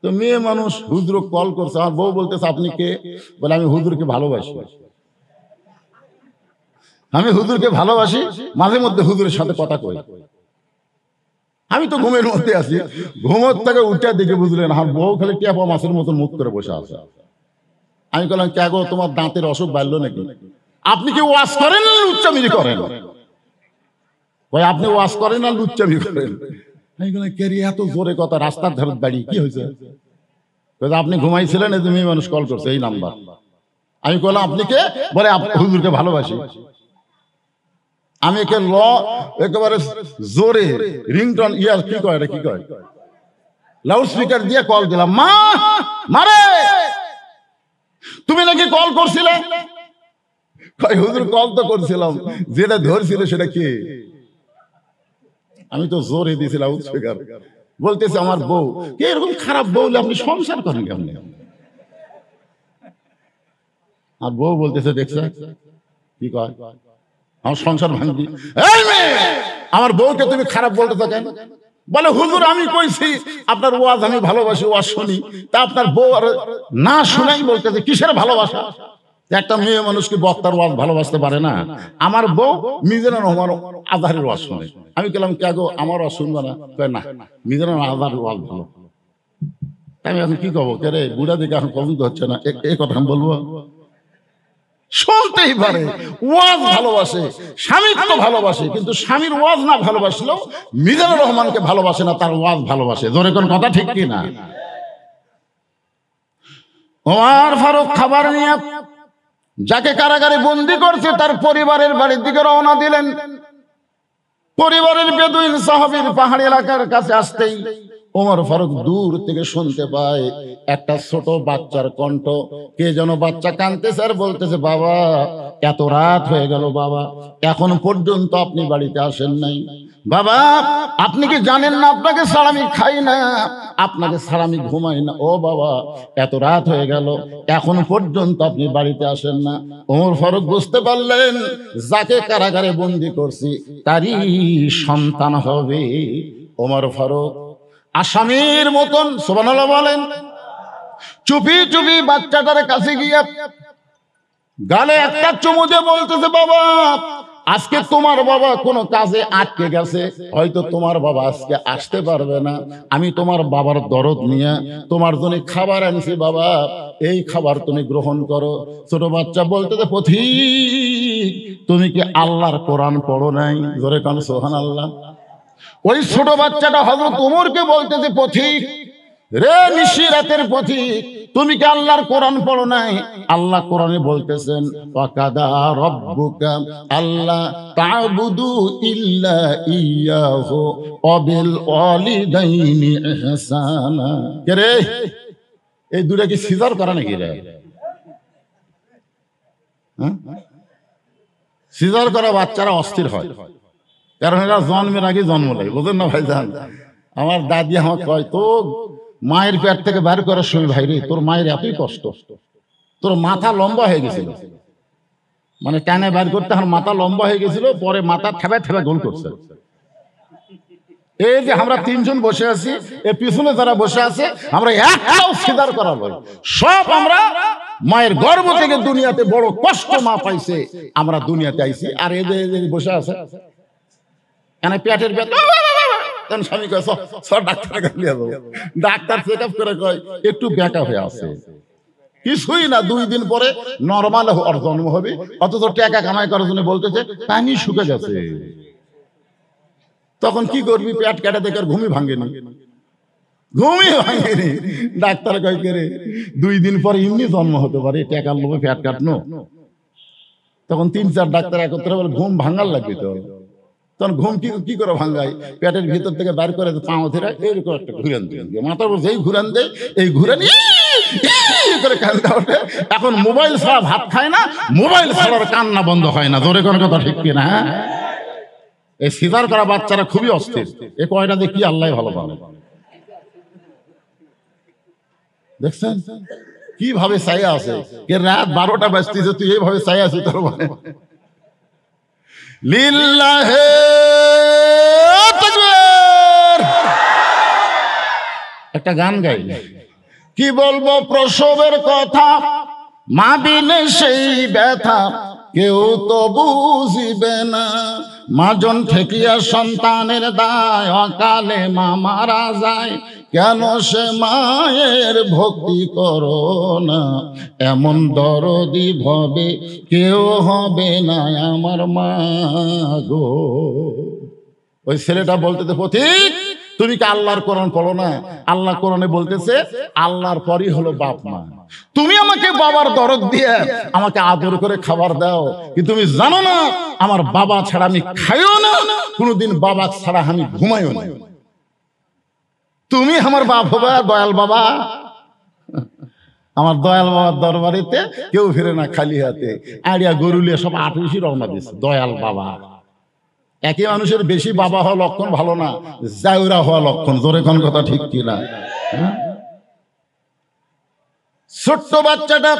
তো মেয়ে মানুষ হুজুর কল করছে, আমার বউ বলতেছে আপনি কে? বলে আমি হুজুরকে ভালোবাসি, আমি হুজুরকে ভালোবাসি, মাঝে মধ্যে হুজুরের সাথে কথা কই। আমি তো ঘুমের মধ্যে আছি, ঘুমোর থেকে উঠে দেখে বুঝলেন আমার বউ খালি টেপা মাছের মতো মুখ করে বসে আছে। আমি বললাম কে গো, তোমার দাঁতের অসুখ বাড়লো নাকি? আপনি কি ওয়াজ করেন না লুচ্চামি করেন? ভাই আপনি ওয়াজ করেন না লুচ্চামি করেন? আমি বললাম কে রে এত জোরে কথা, রাস্তার ধারে দাঁড়িয়ে কি হয়েছে? আপনি ঘুমাইছিলেন, এই যে মেয়ে মানুষ কল করছে এই নাম্বার। আমি বললাম আপনি কে? বলে হুজুরকে ভালোবাসি। আমি একে একেবারে জোরে রিংটন ইয়ার কি কয়, এটা কি কয়, লাউড স্পিকার দিয়ে কল দিলাম। মা মারে তুমি নাকি কল করছিলে? কয় হুজুর কল তো করছিলাম, যেটা ধরছিল সেটা কি? আমি তো জোরে দিয়েছি লাউড স্পিকার। বলতেছে আমার বউ। এরকম খারাপ বউ আপনি সংসার করেন কেমন? আর বউ বলতেছে দেখছে কি কয়, আমার সংসার ভাঙবি। আমার বউকে তুমি খারাপ বলতে থাকেন? বলে হুজুর আমি কইছি আপনার ওয়াজ আমি ভালোবাসি, ওয়াজ শুনি, তা আপনার বউ আর না শুনাই বলতেছে কিসের ভালোবাসা? একটা মেয়ে মানুষকে বক্তার ওয়াজ ভালোবাসতে পারে না? আমার বউ মিজানুর রহমান আজহারের ওয়াজ শুনে। আমি বললাম কে গো, আমার ওয়াজ শুনবে না? না, মিজানুর আজহারের ওয়াজ ভালো। আমি এখন কি কব, কে রে বুড়া দিকে এখন পছন্দ হচ্ছে না, এই কথা আমি বলবো? শুনতেই পারে ওয়াজ ভালোবাসে, স্বামীকে তো ভালোবাসে, কিন্তু স্বামীর ওয়াজ না ভালোবাসলেও মিজানুর রহমানকে ভালোবাসে না, তার ওয়াজ ভালোবাসে। জোরে কোন কথা ঠিক কি না? ওমর ফারুক খাবার নিয়ে যাকে কারাগারে বন্দি করছে তার পরিবারের বাড়ির দিকে রওনা দিলেন। পরিবারের বেদুইন সাহাবীর পাহাড়ি এলাকার কাছে আসতেই ওমর ফারুক দূর থেকে শুনতে পায় একটা ছোট বাচ্চার কণ্ঠ। কে যেন বাচ্চা কাঁদতেছে আর বলতেছে বাবা এত রাত হয়ে গেল, বাবা এখন পর্যন্ত আপনি বাড়িতে আসেন নাই। বাবা আপনি কি জানেন না আপনাকে ছাড়া আমি খাই না, আপনাকে ছাড়া আমি ঘুমাই না। ও বাবা এত রাত হয়ে গেল, এখন পর্যন্ত আপনি বাড়িতে আসেন না। ওমর ফারুক বুঝতে পারলেন যাকে কারাগারে বন্দি করছি তারই সন্তান হবে। ওমর ফারুক আসামির মতন সুবহানাল্লাহ বলেন, চুপি চুপি বাচ্চাটার কাছে গিয়ে গালে একটা চুমু দিয়ে বলতেছে বাবা আজকে তোমার বাবা কোনো কাজে আটকে গেছে, হয়তো তোমার বাবা আজকে আসতে পারবে না। আমি তোমার বাবার দরদ নিয়ে তোমার জন্য খাবার আনছি, বাবা এই খাবার তুমি গ্রহণ করো। ছোট বাচ্চা বলতেছে পথিক তুমি কি আল্লাহর কোরআন পড়ো নাই? জোরে কান সুবহানাল্লাহ। ওই ছোট বাচ্চাটা হযরত ওমরকে বলতেছে পথিক রে নিশিরাতের পথিক তুমি কি আল্লাহর কোরআন পড়ো নাই? আল্লাহ কোরআনে বলতেছেন ওয়াকাদা রাব্বুকা আল্লা তা'বুদু ইল্লা ইয়াহু ওয়া বিল ওয়ালিদাইনি ইহসানা। কে রে এই দুটো কি সিজার করা নাকি রে? সিজার করা বাচ্চারা অস্থির হয়, কারণ এরা জন্মের আগে জন্ম লাগে, বুঝেন না ভাইজান? আমার দাদি আমার কয় তো মায়ের পেট থেকে বের করার সময় ভাই রে তোর মায়ের এতই কষ্ট, তোর মাথা লম্বা হয়ে গেছিল, মানে টানে বের করতে আমার মাথা লম্বা হয়ে গেছিল, পরে মাথা থেবে থেবে গোল করছে। এই যে আমরা তিনজন বসে আছি, এর পিছনে যারা বসে আছে আমরা একটাও সিজার করাবো, সব আমরা মায়ের গর্ভ থেকে দুনিয়াতে বড় কষ্ট মা পাইছে আমরা দুনিয়াতে আইছি। আর এই যে বসে আছে এখানে পেটের ব্যথা, স্বামী কয় ডাক্তার ডাক্তার চেক আপ করে কয় একটু ব্যাকা হয়ে আছে। কিছুই না, 2 দিন পরে নরমাল ওর জন্ম হবে। অথচ টাকা কামাই করার জন্য বলতেছে পানি শুকে গেছে। তখন কি করবি? পেট কেটে দেখে আর ঘুমই ভাঙেনি, ঘুমই ভাঙেনি। ডাক্তার কয় করে 2 দিন পরে এমনি জন্ম হতে পারে, টাকার লোভে পেট কাটনো। তখন 3-4 ডাক্তার একত্রে বলে ঘুম ভাঙার লাগবে। তো তখন ঘুম কি করে ভাঙায়? পেটের ভিতর থেকে বাইর করে পাও ধরে এরকম একটা ঘুরান দিয়ে মাথার উপর যেই ঘুরান দেয়, এই ঘুরান করে কান্না ওঠে। এখন মোবাইল ছাড়া ভাত খায় না, মোবাইল ছাড়ার কান্না বন্ধ হয় না। জোরে কোন কথা ঠিক কিনা? এই সিজার করা বাচ্চারা খুবই অস্থির। এ কয়টা দিয়ে কি আল্লাহ ভালো পাবে। দেখছেন কিভাবে চাইয়া আছে? রাত 12টা বাজতেছে, তুই এইভাবে চাইয়া আছিস তোর মানে। লিল্লাহে তাকবীর। একটা গান গাই, কি বলবো প্রসবের কথা, মা বিনে সেই ব্যথা কেউ তো বুঝিবে না। মাজন ঠেকিয়া সন্তানের দায়, অকালে মা মারা যায়, কেন সে মায়ের ভক্তি করো না। এমন দরদি ভবে কেউ হবে না আমার মা গো। ওই ছেলেটা বলতেছে পথিক তুমি কি আল্লাহর কোরআন পড়ো না? আল্লাহ কোরআনে বলতেছে আল্লাহর পরই হলো বাপ মা। তুমি আমাকে বাবার দরদ দিয়ে আমাকে আদর করে খাবার দাও, কিন্তু তুমি জানো না আমার বাবা ছাড়া আমি খাইও না, কোনোদিন বাবা ছাড়া আমি ঘুমাইও না। তুমি আমার বাপ হবা, দয়াল বাবা। আমার দয়াল বাবার দরবারেতে কেউ ফিরে না খালি হাতে। আড়িয়া গরুলিয়া সব 28 রওনা দিচ্ছে দয়াল বাবা। একই মানুষের বেশি বাবা হওয়া লক্ষণ ভালো না, জায়রা হওয়া লক্ষণ। জোরে কোন কথা ঠিক কিনা? ছোট্ট বাচ্চাটা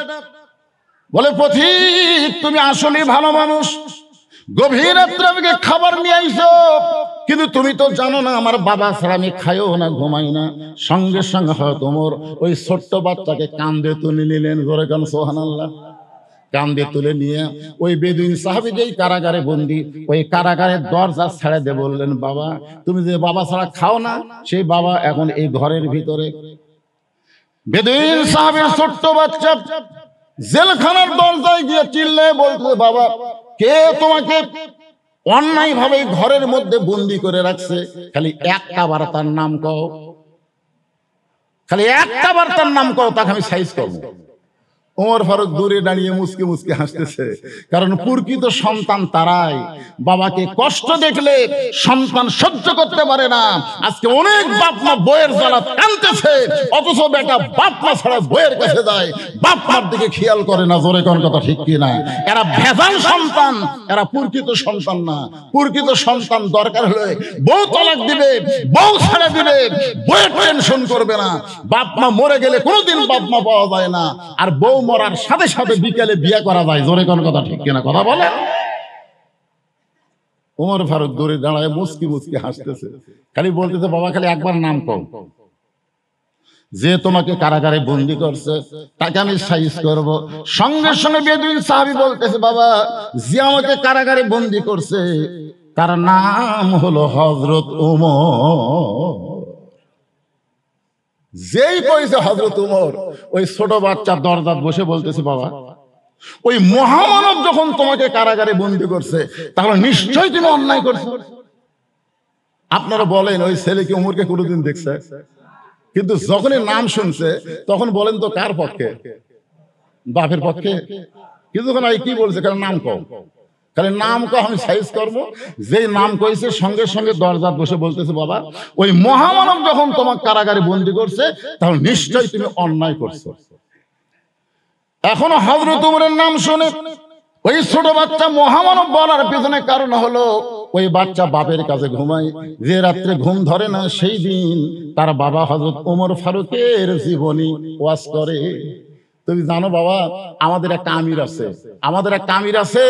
বলে পথিক তুমি আসলে ভালো মানুষ, গভীর রাত্রে আমাকে খাবার নিয়ে আইছো, কিন্তু তুমি তো জানো না আমার বাবা ছাড়া আমি খাইও না, ঘুমাই না। সঙ্গে সঙ্গে হয়তো তোমার ওই ছোট্ট বাচ্চাকে কান্দে তুলে নিলেন। জোরে কোন সুবহানাল্লাহ। কান্দে তুলে নিয়ে ওই বেদুইন সাহাবী যেই কারাগারে বন্দী, ওই কারাগারের দরজা ছেড়ে দিয়ে বললেন বাবা তুমি যে বাবা ছাড়া খাও না, সেই বাবা এখন এই ঘরের ভিতরে। বেদুইন সাহাবীর ছোট্ট বাচ্চা জেলখানার দরজায় গিয়ে চিল্লে বলছে বাবা কে তোমাকে অন্যায় ভাবে ঘরের মধ্যে বন্দী করে রাখছে? খালি একটা বার তার নাম কও, খালি একটা বার তার নাম কও, তাকে আমি সাইজ করবো। ওমর ফারুক দূরে দাঁড়িয়ে মুসকে মুসকে হাসতেছে, কারণ প্রকৃত সন্তান তারাই বাবাকে কষ্ট দেখলে সন্তান সহ্য করতে পারে না। আজকে অনেক বাপ মা বইয়ের জ্বালা কাঁদতেছে, অথচ বেটা বাপ মা ছাড়া বইয়ের কাছে যায়, বাপ মার দিকে খেয়াল করে না। জোরে কোন কথা ঠিক কিনা? এরা ভেজাল সন্তান, এরা প্রকৃত সন্তান না। প্রকৃত সন্তান দরকার হলে বউ তালাক দিবে, বউ ছেড়ে দিবে, বইয়ের টেনশন করবে না। বাপ মা মরে গেলে কোনোদিন বাপ মা পাওয়া যায় না, আর বউ মরার সাথে সাথে বিকেলে বিয়ে করা যায়। জোরে কোন কথা ঠিক কিনা? কথা বলে। ওমর ফারুক দূরে দাঁড়ায় মুস্কি মুস্কি হাসতেছে, খালি বলতেছে বাবা খালি একবার নাম কও, যে তোমাকে কারাগারে বন্দী করছে তাকে আমি সাইজ করব। সঙ্গে সঙ্গে বেদুইন সাহাবী বলতেছে বাবা যে আমাকে কারাগারে বন্দী করছে তার নাম হলো হযরত ওমর। যেই কইছে হযরত ওমর, ওই ছোট বাচ্চা দরজায় বসে বলতেছে বাবা ওই মহামানব যখন তোমাকে কারাগারে বন্দী করছে তাহলে নিশ্চয়ই তুমি অন্যায় করছো। আপনারা বলেন ওই ছেলে কি ওমরকে কোনোদিন দেখছে? কিন্তু যখনই নাম শুনছে তখন বলেন তো কার পক্ষে? বাপের পক্ষে। কিন্তু কি বলছে? কারণ নাম কও, খালি নাম কও, আমি সাইজ করবো। যেই নাম কইছে সঙ্গে সঙ্গে দরজাত বসে বলতেছে বাবা ওই মহামানব যখন তোমার কারাগারে বন্দী করছে তাহলে নিশ্চয়ই তুমি অন্যায় করছো। এখনো হযরত ওমরের নাম শুনে ওই ছোট বাচ্চা মহামানব বলার পিছনে কারণ হলো ওই বাচ্চা বাপের কাছে ঘুমায়, যে রাত্রে ঘুম ধরে না সেই দিন তার বাবা হযরত ওমর ফারুকের জীবনী ওয়াজ করে। তুমি জানো বাবা আমাদের একটা আমির আছে, আমাদের একটা আমির আছে,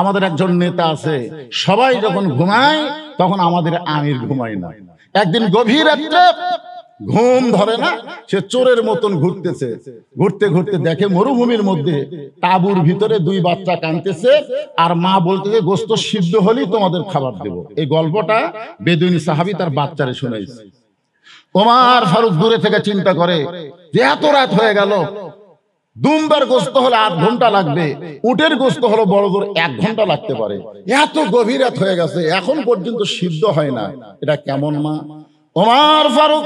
আমাদের একজন নেতা আছে। সবাই যখন ঘুমায় তখন আমাদের আমির ঘুমায় না। একদিন গভীর রাত্রে ঘুম ধরে না, সে চোরের মতন ঘুরতেছে, ঘুরতে ঘুরতে দেখে মরুভূমির মধ্যে তাঁবুর ভিতরে 2 বাচ্চা কাঁদতেছে, আর মা বলতেছে গোশত সিদ্ধ হলেই তোমাদের খাবার দেব। এই গল্পটা বেদুইন সাহাবী তার বাচ্চারে শুনাইছে। ওমর ফারুক দূরে থেকে চিন্তা করে যে এত রাত হয়ে গেল, দুম্বার গোস্ত হলে 8 ঘন্টা লাগবে, উটের গোস্ত হলো বড় জোর 1 ঘন্টা লাগতে পারে। এত গভীর রাত হয়ে গেছে, এখন পর্যন্ত সিদ্ধ হয় না। এটা কেমন মা? ওমর ফারুক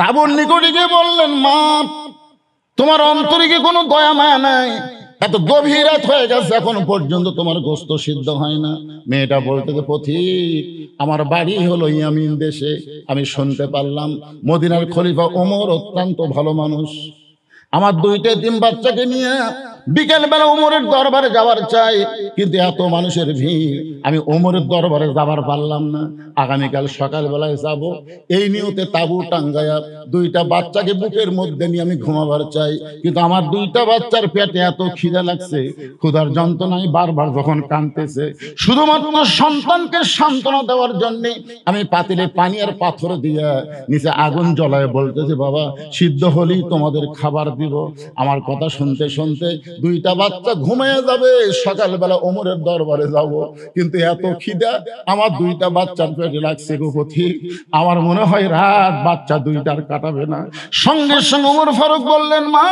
তাবুর নিকটে গিয়ে বললেন, মা তোমার অন্তরে কি কোনো দয়া মায়া নাই? এত গভীর রাত হয়ে গেছে, এখন পর্যন্ত তোমার গোস্ত সিদ্ধ হয় না। মেয়েটা বলতে, পথিক আমার বাড়ি হলো ইয়ামিন দেশে, আমি শুনতে পারলাম মদিনার খলিফা ওমর অত্যন্ত ভালো মানুষ। আমার 2টা এতিম বাচ্চাকে নিয়ে বিকেল বেলা ওমরের দরবারে যাওয়ার চাই, কিন্তু এত মানুষের ভিড়, আমি ওমরের দরবারে যাবার পারলাম না। আগামীকাল সকাল বেলায় যাব, এই নিয়তে তাবু টাঙ্গায়া 2টা বাচ্চাকে বুকের মধ্যে নিয়ে আমি ঘুমাবার চাই। কিন্তু আমার 2টা বাচ্চার পেটে এত খিদা লাগছে, ক্ষুধার যন্ত্রণায় বারবার যখন কাঁদতেছে, শুধুমাত্র সন্তানকে সান্ত্বনা দেওয়ার জন্য আমি পাতিলে পানি আর পাথর দিয়া নিচে আগুন জ্বলায় বলতেছে, বাবা সিদ্ধ হলেই তোমাদের খাবার দিব। আমার কথা শুনতে শুনতে 2টা বাচ্চা ঘুমিয়ে যাবে, সকালবেলা ওমরের দরবারে যাব। কিন্তু এত খিদা আমার 2টা বাচ্চার পেটে লাগছে গো পথিক, আমার মনে হয় রাত বাচ্চা 2টার কাটাবে না। সঙ্গে সঙ্গে ওমর ফারুক বললেন, মা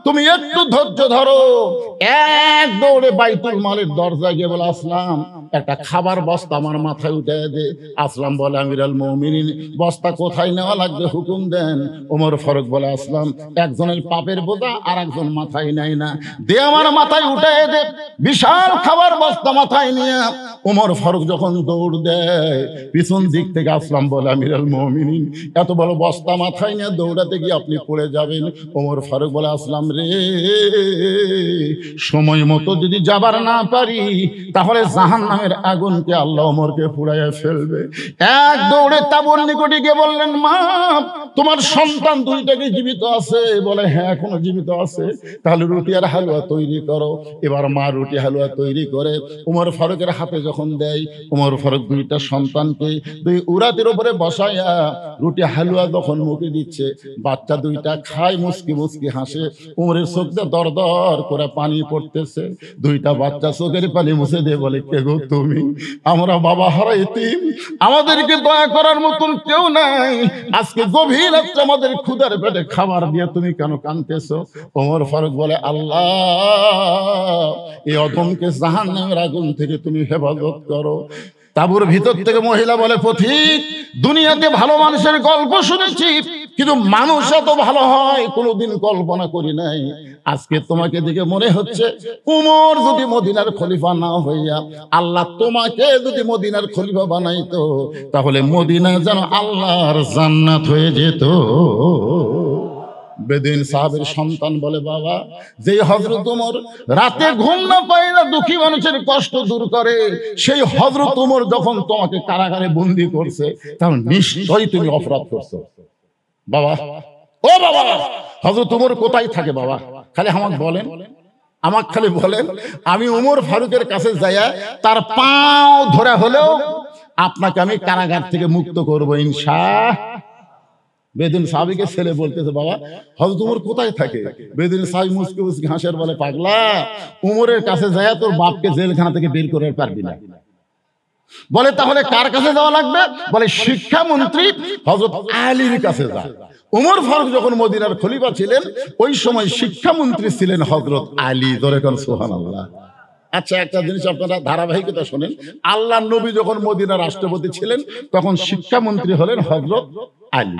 তুমি একটু ধৈর্য ধরো। এক দৌড়ে বাইতুল মালের দরজায় গিয়ে বলে, আসলাম একটা খাবার বস্তা আমার মাথায় উঠে দে। আসলাম বলে, আমিরুল মুমিনিন বস্তা কোথায় নেওয়া লাগবে হুকুম দেন। ওমর ফারুক বলে, আসলাম একজনের পাপের বোঝা আর একজন মাথায় নেয় না, দে আমার মাথায় উঠে দে। বিশাল খাবার বস্তা মাথায় নিয়ে ওমর ফারুক যখন দৌড় দেয়, পিছন দিক থেকে আসলাম বলে, আমিরুল মুমিনিন এত বড় বস্তা মাথায় নিয়ে দৌড়াতে গিয়ে আপনি পড়ে যাবেন। ওমর ফারুক বলে, আসলাম রে, সময় মতো যদি যাবার না পারি তাহলে জাহান্নামের আগুনকে আল্লাহ ওমরকে পুড়াইয়া ফেলবে। এক দৌড়ে তাবুর নিকটে গিয়ে বললেন, মা তোমার সন্তান 2টা কি জীবিত আছে? বলে, হ্যাঁ এখনো জীবিত আছে। তাহলে রুটি আর হালুয়া তৈরি করো। এবার মা রুটি হালুয়া তৈরি করে ওমর ফারুকের হাতে যখন দেয়, ওমর ফারুক 2টা সন্তানকে 2 উরাতের উপরে বসাইয়া রুটি হালুয়া যখন মুখে দিচ্ছে, বাচ্চা 2টা খায়, মুসকি মুসকি হাসে। ওমরের চোখ দিয়ে দর দর করে পানি পড়তেছে। 2টা বাচ্চা চোখের পানি মুছে দিয়ে বলে, কে গো তুমি? আমরা বাবা হারা এতিম, আমাদেরকে দয়া করার মতন কেউ নাই। আজকে গভীর রাত্রে আমাদের ক্ষুধার পেটে খাবার দিয়ে তুমি কেন কাঁদতেছো? ওমর ফারুক বলে, আল্লাহ এই অধমকে জাহান্নামের আগুন থেকে তুমি হেফাজত করো। তাবুর ভিতর থেকে মহিলা বলে, পথিক দুনিয়াতে ভালো মানুষের গল্প শুনেছি, কিন্তু মানুষ এত ভালো হয় কোনোদিন কল্পনা করি নাই। আজকে তোমাকে দেখে মনে হচ্ছে উমর যদি মদিনার খলিফা না হইয়া আল্লাহ তোমাকে যদি মদিনার খলিফা বানাইতো, তাহলে মদিনা যেন আল্লাহর জান্নাত হয়ে যেত। বেদিন সাহাবের সন্তান বলে, বাবা যেই হযরত ওমর রাতে ঘুম না পায় না দুঃখী মানুষের কষ্ট দূর করে, সেই হযরত ওমর যখন তোমাকে কারাগারে বন্দী করছে, তাহলে নিশ্চয়ই তুমি অপরাধ করছো। বাবা, ও বাবা, হযরত ওমর কোথায় থাকে বাবা? খালি আমাকে বলেন, আমাকে খালি বলেন, আমি ওমর ফারুকের কাছে যাইয়া তার পাও ধরে হলেও আপনাকে আমি কারাগার থেকে মুক্ত করবো ইনশাআল্লাহ। বেদিন সাহাবীকে ছেলে বলতেছে, বাবা হযরত ওমর কোথায় থাকে? বেদিন সাহাবী মুসকি মুসকি হাসের বলে, পাগলা ওমরের কাছে যাইয়া তোর বাপকে জেলখানা থেকে বের করে পারবি না। বলে, তাহলে কার কাছে যাওয়া লাগবে? বলে, শিক্ষামন্ত্রী হযরত আলীর কাছে যা। ওমর ফারুক যখন মদিনার খলিফা ছিলেন, ওই সময় শিক্ষামন্ত্রী ছিলেন হযরত আলী। ধরে কোন সুবহানাল্লাহ। আচ্ছা, একটা জিনিস আপনারা ধারাবাহিকতা শোনেন, আল্লাহর নবী যখন মদিনার রাষ্ট্রপতি ছিলেন, তখন শিক্ষামন্ত্রী হলেন হযরত আলী।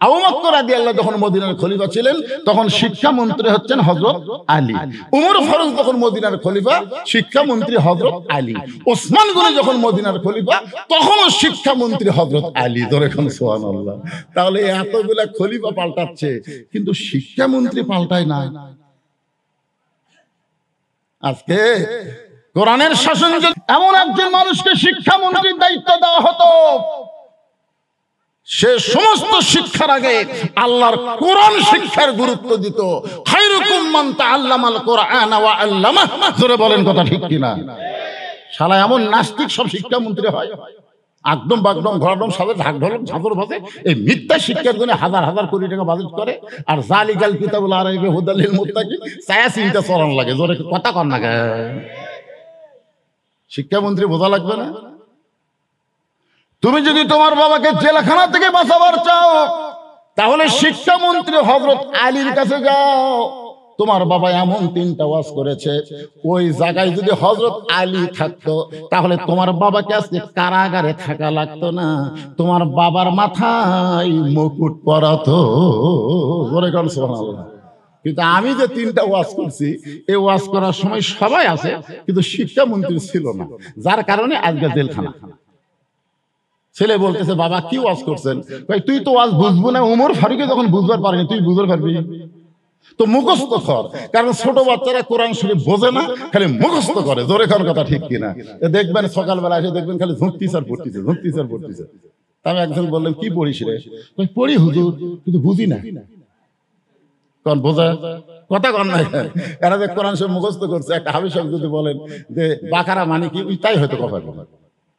আবু বকর রাদিয়াল্লাহু যখন মদিনার খলিফা ছিলেন, তখন শিক্ষামন্ত্রী হচ্ছেন হযরত আলী। ওমর ফারুক যখন মদিনার খলিফা, শিক্ষামন্ত্রী হযরত আলী। ওসমান গনি যখন মদিনার খলিফা, তখনও শিক্ষামন্ত্রী হযরত আলী। ধরে কোন সুবহানাল্লাহ। তাহলে এতগুলা খলিফা পাল্টাচ্ছে, কিন্তু শিক্ষামন্ত্রী পাল্টায় না। আজকে কোরআনের শাসন এমন একজন মানুষকে শিক্ষামন্ত্রীর দায়িত্ব দেওয়া হতো, সে সমস্ত শিক্ষার আগে আল্লাহর কোরআন শিক্ষার গুরুত্ব দিত। খায়রুকুম মান তাআল্লামাল কোরআনা ওয়া আল্লামাহু। জোরে বলেন কথা ঠিক কিনা? শালা এমন নাস্তিক সব শিক্ষামন্ত্রী হয়, একদম বাগদম ঘরদম সাথে ঢাক ঢোলক ঝাঁঝর বাজে, এই মিথ্যা শিক্ষার জন্য হাজার হাজার কোটি টাকা বাজেট করে, আর জালিকাল কিতাবুল আরাইবি হুদাল লিল মুত্তাকিন ছায়া চিন্তা চরণ লাগে। জোরে কথা কর না গে, শিক্ষামন্ত্রী বোঝা লাগবে না? তুমি যদি তোমার বাবাকে জেলখানা থেকে বাঁচাবার চাও, তাহলে শিক্ষামন্ত্রী হযরত আলীর কাছে যাও। তোমার বাবা এমন 3টা ওয়াজ করেছে, ওই জায়গায় যদি হযরত আলী থাকতো তাহলে তোমার বাবাকে আজকে কারাগারে থাকা লাগতো না, তোমার বাবার মাথায় মুকুট পরাতো। বলে কোন সুবহানাল্লাহ। কিন্তু আমি যে 3টা ওয়াজ করছি, এই ওয়াজ করার সময় সবাই আছে, কিন্তু শিক্ষামন্ত্রী ছিল না, যার কারণে আজকে জেলখানা। ছেলে বলতেছে, বাবা কি ওয়াজ করছেন? ভাই তুই তো ওয়াজ বুঝবো না, উমর ফারুকে যখন বুঝবার পারেনি তুই বুঝতে পারবি? তো মুখস্থ কর, কারণ ছোট বাচ্চারা কোরআন শরীফ বোঝে না, খালি মুখস্থ করে। জোরে কোন কথা ঠিক কিনা? দেখবেন সকালবেলা এসে দেখবেন খালি ঝুঁকতিছে আর পড়তিছে, ঝুঁকতিছে আর পড়তিছে। আমি একজন বললাম, কি পড়িস রে? পড়ি হুজুর, কিন্তু বুঝি না। কোন বোঝা কথা কন না, এরা যে কোরআন শরীফ মুখস্থ করছে। একটা হাফেজ সাহেব যদি বলেন যে বাকারা মানে কি, তাই হয়তো কথা বলে,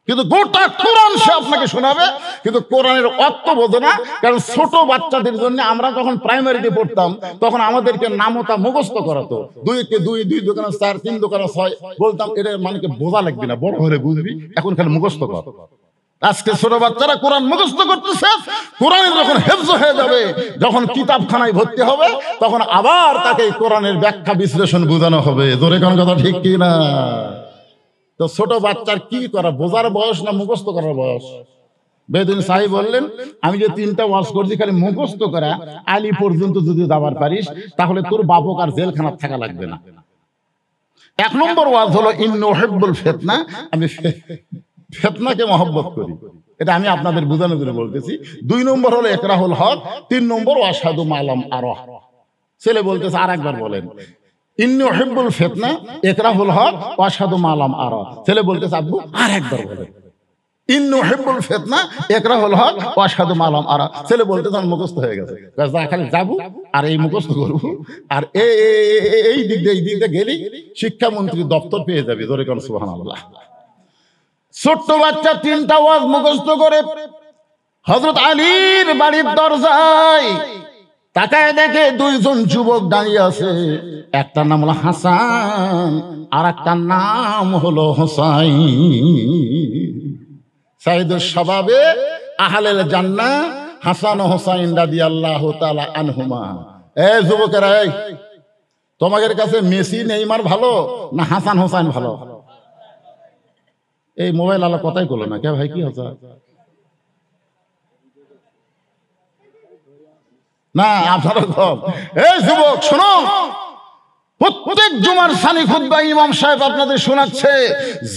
কিন্তু গোটা কোরআন সে আপনাকে শোনাবে, কিন্তু কোরআনের অর্থ বোঝে না। কারণ ছোট বাচ্চাদের জন্য আমরা যখন প্রাইমারিতে পড়তাম তখন আমাদেরকে নামতা মুখস্থ করাতো, 2 কে 2, 2 দোকানে 4, 3 দোকানে 6, বলতাম এটা মানে বোঝা লাগবে না, বড় হলে বুঝবি, এখন খালি মুখস্থ কর। আজকে ছোট বাচ্চারা কোরআন মুখস্থ করতেছে, কোরআনের যখন হেফজ হয়ে যাবে, যখন কিতাবখানায় ভর্তি হবে, তখন আবার তাকে কোরআনের ব্যাখ্যা বিশ্লেষণ বোঝানো হবে। জোরে কোন কথা ঠিক কি না? তো ছোট বাচ্চার কি করা, বোঝার বয়স না মুখস্থ করার বয়স? বেদিন সাহেব বললেন, আমি যে 3টা ওয়াজ করছি খালি মুখস্থ করা, আলী পর্যন্ত যদি যাবার পারিস তাহলে তোর বাপক আর জেলখানা থাকা লাগবে না। 1 নম্বর ওয়াজ হলো ইন্নী উহিব্বুল ফিতনা, আমি ফিতনাকে মহব্বত করি, এটা আমি আপনাদের বোঝানোর জন্য বলতেছি। 2 নম্বর হলো ইকরাহুল হক, 3 নম্বর ওয়াশহাদু মা লাম আরা। ছেলে বলতেছে, আর একবার বলেন। ইন্নী উহিব্বুল ফিতনা, ইকরাহুল হক, ওয়াশহাদু মা লাম আরা। ছেলে বলতেছে, আব্বু আর একবার বলেন। ইন্নী উহিব্বুল ফিতনা, ইকরাহুল হক, ওয়াশহাদু মা লাম আরা। ছেলে বলতেছে, আমার মুখস্থ হয়ে গেছে, খালি যাবো আর এই মুখস্থ করবো, আর এই দিক দিয়ে গেলেই শিক্ষামন্ত্রীর দপ্তর পেয়ে যাবে। জোরে কোন সুবহানাল্লাহ। ছোট্ট বাচ্চা 3টা ওয়াজ মুখস্থ করে হযরত আলীর বাড়ির দরজায় তাকায় দেখে 2 জন যুবক দাঁড়িয়ে আছে। একটার নাম হলো হাসান, আর একটার নাম হলো হোসাইন। সাইদুস শাবাবে আহলেল জান্নাহ হাসান ও হোসাইন রাদিয়াল্লাহু তাআলা আনহুমা। এই যুবকেরা, এই তোমাদের কাছে মেসি নেইমার ভালো না হাসান হোসাইন ভালো? এই মোবাইল আলা কথাই বলো না কে ভাই, কি হচ্ছে না আপনারা কম। এই যুবক শোনো, প্রত্যেক জুমার সানি খুতবা ইমাম সাহেব আপনাদের শোনাচ্ছে,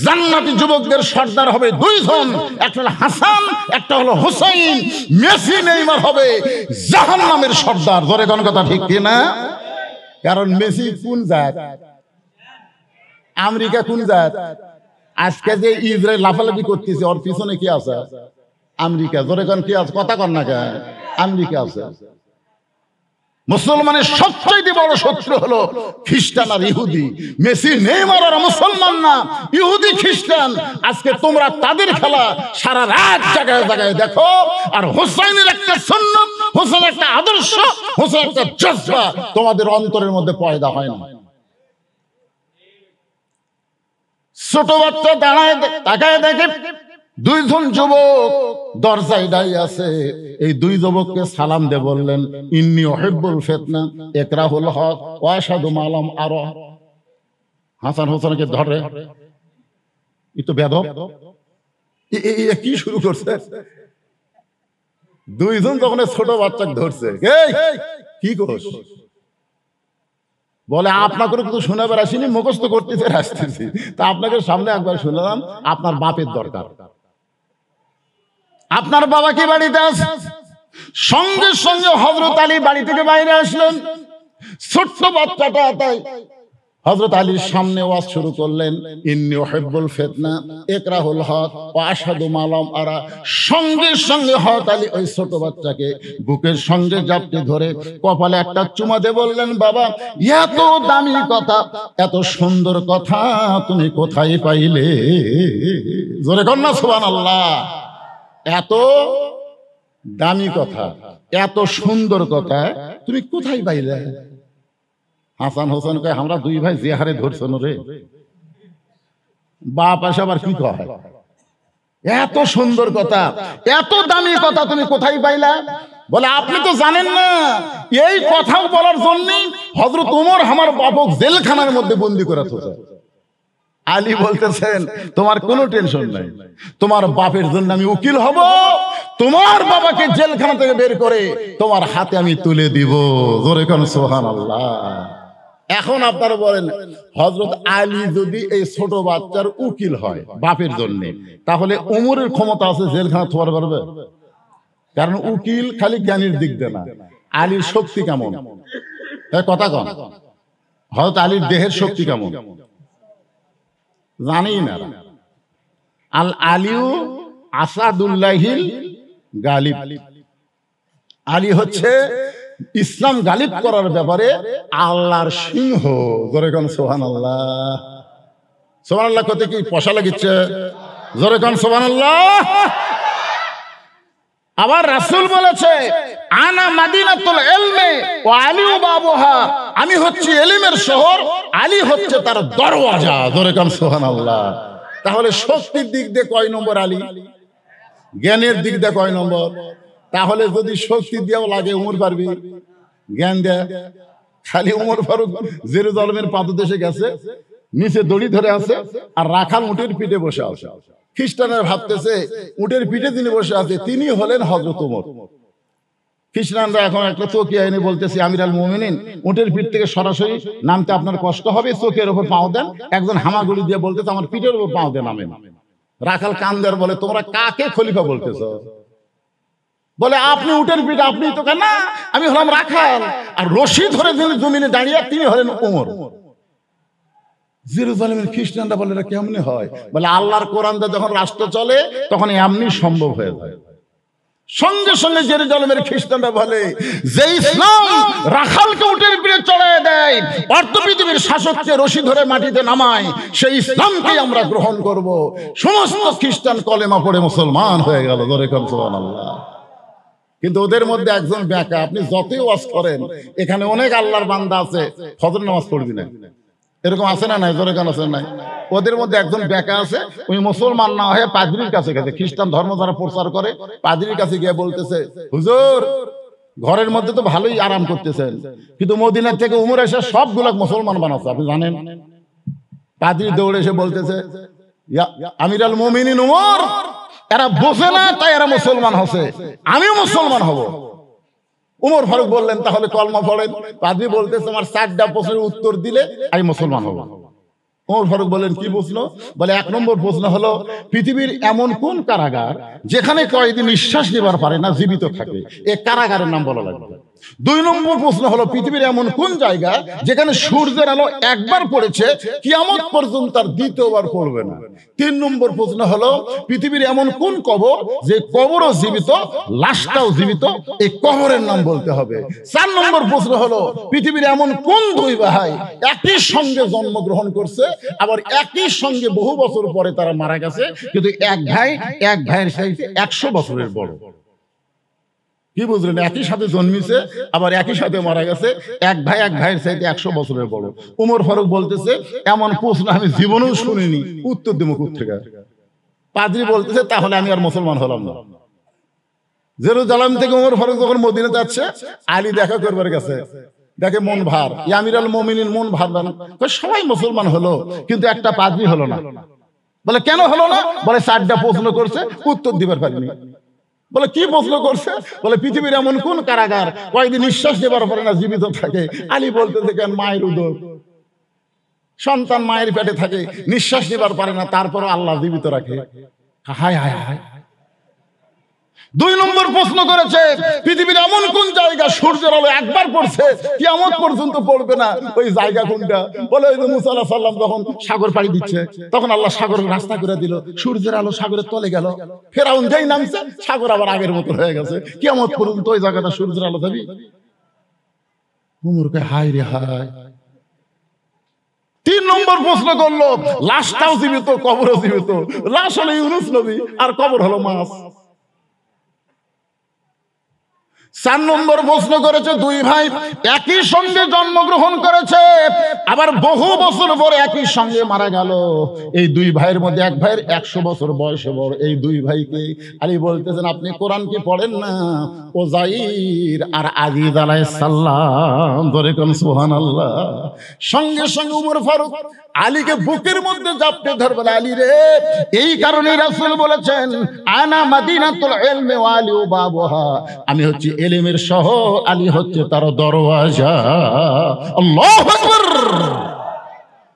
জান্নাতি যুবকদের সর্দার হবে 2 জন, একটা হলো হাসান, একটা হলো হোসাইন। মেসি নেইমার হবে জাহান্নামের সর্দার। ধরে কোন কথা ঠিক কি না? কারণ মেসি কোন জাত, আমেরিকা কোন জাত, আজকে যে ইসরায়েল লাফালাফি করতেছে ওর পিছনে কি আছে? আমেরিকা। জোরে কোন কি আছে? কথা কন না কেন? আমেরিকা আছে। মুসলমানের সবচেয়ে বড় শত্রু হলো খ্রিস্টান আর ইহুদি। মেসি নেইমার আর মুসলমান না, ইহুদি খ্রিস্টান। আজকে তোমরা তাদের খেলা সারা রাত জায়গায় জায়গায় দেখো, আর হোসাইনের একটা সুন্নাত, হোসেনের একটা আদর্শ, হোসেনের একটা জজবা তোমাদের অন্তরের মধ্যে পয়দা হয় না। ছোট বাচ্চা দাঁড়ায় তাকায় দেখে 2 জন যুবক দরজায় দাঁড়িয়ে আছে। এই 2 যুবককে সালাম দিয়ে বললেন, ইন্নী উহিব্বুল ফিতনা, ইকরাহুল হক, ওয়াশহাদু মা লাম আরা। হাসান হোসেনকে ধরে, ই তো বেয়াদব, কি শুরু করছে? 2 জন যখন ছোট বাচ্চাকে ধরছে, এই কি করছ? বলে, আপনাকে কিন্তু শোনাবার আসিনি, মুখস্থ করতেছে আসতেছি, তা আপনাকে সামনে একবার শুনলাম, আপনার বাপের দরকার। আপনার বাবা কি বাড়িতে আছে? সঙ্গে সঙ্গে হযরত আলী বাড়ি থেকে বাইরে আসলেন। ছোট্ট বাচ্চাটা তাই হযরত আলীর সামনে ওয়াজ শুরু করলেন, ইন্নী উহিব্বুল ফিতনা, ইকরাহুল হক, ওয়া আশহাদু মা লাম আরা। সঙ্গে সঙ্গে হযরত আলী ওই ছোট বাচ্চাকে বুকের সঙ্গে জাপটে ধরে কপালে একটা চুমা দিয়ে বললেন, বাবা এত দামি কথা, এত সুন্দর কথা তুমি কোথায় পাইলে? জোরে কর না সুবহানাল্লাহ। এত দামি কথা, এত সুন্দর কথা তুমি কোথায় পাইলে? হাসান হোসেন কয়, আমরা 2 ভাই যে হারে ধরছেন রে, বাপ আসে আবার কি কয়, এত সুন্দর কথা, এত দামি কথা তুমি কোথায় পাইলা? বলে আপনি তো জানেন না, এই কথা বলার জন্য হযরত ওমর আমার বাপক জেলখানার মধ্যে বন্দি করে থুছে। আলী বলতেছেন তোমার কোনো টেনশন নাই, তোমার বাপের জন্য আমি উকিল হব, তোমার বাবাকে জেলখানা থেকে বের করে তোমার হাতে আমি তুলে দিব। জোরে কোন সুবহানাল্লাহ। এখন আপনারা বলেন, হযরত আলী যদি এই ছোট বাচ্চার উকিল হয় বাপের জন্য, তাহলে ওমরের ক্ষমতা আছে জেলখানা থোয়ার পারবে? কারণ উকিল খালি জ্ঞানের দিক দিয়ে না, আলীর শক্তি কেমন কথা কন, হযরত আলীর দেহের শক্তি কেমন জানি না। আল আলিউ আসাদুল্লাহিল গালিব, আলী হচ্ছে ইসলাম গালিব করার ব্যাপারে আল্লাহর সিংহ। জোরে কোন সুবহানাল্লাহ। সুবহানাল্লাহ কত কি পয়সা লাগিচ্ছে? জোরে কোন সুবহানাল্লাহ। আবার রাসূল বলেছে আনা মাদিনাতুল ইলমি ওয়া আলিউ বাবুহা, আমি হচ্ছি ইলমের শহর, আলী হচ্ছে তার দরওয়াজা। জোরে কোন সুবহানাল্লাহ। তাহলে শক্তির দিক দিয়ে কয় নম্বর আলী? জ্ঞানের দিক দিয়ে কয় নম্বর? তাহলে যদি শক্তি দিয়েও লাগে উমর পারবি, জ্ঞান দেয় খালি উমর ফারুক জেরুজালেমের পাদদেশে গেছে, নিচে দড়ি ধরে আছে আর রাখাল উটের পিঠে বসে আছে। খ্রিস্টানরা ভাবতেছে উটের পিঠে তিনি বসে আছে, তিনি হলেন হযরত ওমর। খ্রিস্টানরা এখন একটা চৌকি এনে বলতেছে আমির আল মুমিনিন, উটের পিঠ থেকে সরাসরি নামতে আপনার কষ্ট হবে, চোখের উপর পাও দেন। একজন হামাগুড়ি দিয়ে বলতেছে আমার পিঠের উপর পাও দেন নামেন। রাখাল কান্দার বলে তোমরা কাকে খলিফা বলতেছ? বলে আপনি উটের পিঠে, আপনি তো না, আমি হলাম রাখাল। আর রশি ধরে যিনি জমিনে দাঁড়িয়ে তিনি হলেন ওমর। জেরুজালেমের খ্রিস্টানরা বলে এটা কেমনে হয়? বলে আল্লাহর কোরআন দিয়ে যখন রাষ্ট্র চলে তখন এমনি সম্ভব হয়ে যায়। সঙ্গে সঙ্গে জেরুজালেমের খ্রিস্টানরা বলে যে ইসলাম রাখালকে উটের পিঠে চড়ায় দেয়, অর্ধ পৃথিবীর শাসককে রশি ধরে মাটিতে নামায়, সেই ইসলামকেই আমরা গ্রহণ করব। সমস্ত খ্রিস্টান কলেমা পড়ে মুসলমান হয়ে গেল। জোরে কোন সুবহানাল্লাহ। কিন্তু ওদের মধ্যে একজন ব্যাকা, আপনি যতই ওয়াজ করেন, এখানে অনেক আল্লাহর বান্দা আছে ফজর নামাজ পড়বি না, এরকম আছে না নাই? জোরে কেন আছে নাই? ওদের মধ্যে একজন ব্যাকা আছে, ওই মুসলমান না হয়ে পাদ্রীর কাছে গেছে, খ্রিস্টান ধর্ম যারা প্রচার করে পাদ্রীর কাছে গিয়ে বলতেছে হুজুর ঘরের মধ্যে তো ভালোই আরাম করতেছেন, কিন্তু মদিনা থেকে উমর এসে সবগুলা মুসলমান বানাচ্ছে, আপনি জানেন? পাদ্রী দৌড়ে এসে বলতেছে আমির আল মুমিনিন উমর, এরা বোঝে না তাই এরা মুসলমান হচ্ছে, আমিও মুসলমান হব। উমর ফারুক বললেন তাহলে কলমা পড়েন। পাদ্রী বলতেছে তোমার 4টা প্রশ্নের উত্তর দিলে আমি মুসলমান হব। উমর ফারুক বললেন কি প্রশ্ন? বলে 1 নম্বর প্রশ্ন হলো পৃথিবীর এমন কোন কারাগার যেখানে কয়েদি নিঃশ্বাস নেবার পারে না, জীবিত থাকে, এই কারাগারের নাম বলা লাগবে। 2 নম্বর প্রশ্ন হলো পৃথিবীর এমন কোন জায়গা যেখানে সূর্যের আলো একবার পড়েছে কিয়ামত পর্যন্ত আর দ্বিতীয়বার পড়বে না। 3 নম্বর প্রশ্ন হলো পৃথিবীর এমন কোন কবর যে কবরও জীবিত, লাশটাও জীবিত, এই কবরের নাম বলতে হবে। 4 নম্বর প্রশ্ন হলো পৃথিবীর এমন কোন 2 ভাই একই সঙ্গে জন্মগ্রহণ করছে, আবার একই সঙ্গে বহু বছর পরে তারা মারা গেছে, কিন্তু এক ভাইয়ের সাথে 100 বছরের বড়। কি বুঝলেন? একই সাথে জন্মিছে আবার একই সাথে মারা গেছে, এক ভাইয়ের চাইতে 100 বছরের বড়। উমর ফারুক বলতেছে এমন প্রশ্ন আমি জীবনেও শুনিনি, উত্তর দেবো কোত্থেকে? পাদ্রী বলতেছে তাহলে আমি আর মুসলমান হলাম না। জেরুজালেম থেকে উমর ফারুক যখন মদিনা যাচ্ছে, আলী দেখা করবার গেছে, দেখে মন ভার, আমির আল মুমিনিন মন ভার, সবাই মুসলমান হলো কিন্তু একটা পাদ্রী হলো না। বলে কেন হলো না? বলে 4টা প্রশ্ন করছে, উত্তর দিবার পারিনি। বলে কি প্রশ্ন করছে? বলে পৃথিবীর এমন কোন কারাগার কয়েকদিন নিঃশ্বাস নেবার পরে না, জীবিত থাকে। আলী বলতেছে কেন? মায়ের উদর, সন্তান মায়ের পেটে থাকে, নিঃশ্বাস নেবার পারে না, তারপরও আল্লাহ জীবিত রাখে। হায় হায় হায়। 2 নম্বর প্রশ্ন করেছে পৃথিবীর এমন কোন জায়গা সূর্যের আলো একবার পড়ছে কিয়ামত পর্যন্ত পড়বে না, ওই জায়গা কোনটা? বলে ওই যে মুসা আলাইহিস সালাম যখন সাগর পাড়ি দিচ্ছে তখন আল্লাহ সাগরের রাস্তা করে দিল, সূর্যের আলো সাগরের তলে গেল, ফেরাউন যেই নামছে সাগর আবার আগের মতো হয়ে গেছে, কিয়ামত পর্যন্ত ওই জায়গাটা সূর্যের আলো যাবি। উমর কে হায় রে হায়। 3 নম্বর প্রশ্ন করলো লাশটাও জীবিত, কবরও জীবিত। লাশ হলো ইউনূস নবী আর কবর হলো মাছ। 4 নম্বর প্রশ্ন করেছে, দুই ভাই একই সঙ্গে জন্মগ্রহণ করেছে, আবার বহু বছর পরে একই সঙ্গে মারা গেল। এই দুই ভাইয়ের মধ্যে এক ভাইয়ের 100 বছর বয়সে বড়। এই দুই ভাইকে আলী বলতেছেন, আপনি কোরআন কি পড়েন না? ওজাইর আর আজিজ আলাইহিস সালাম, ধরে কোন সুবহানাল্লাহ। সঙ্গে সঙ্গে উমর ফারুক আলীকে বুকের মধ্যে জাপটে ধরবেন, আলী রে, এই কারণে রাসূল বলেছেন, আনা মাদিনাতুল ইলমি ওয়া আলী বাবুহা, আমি হচ্ছে ইলমের শহর, আলী হচ্ছে তার দরওয়াজা। আল্লাহু আকবার।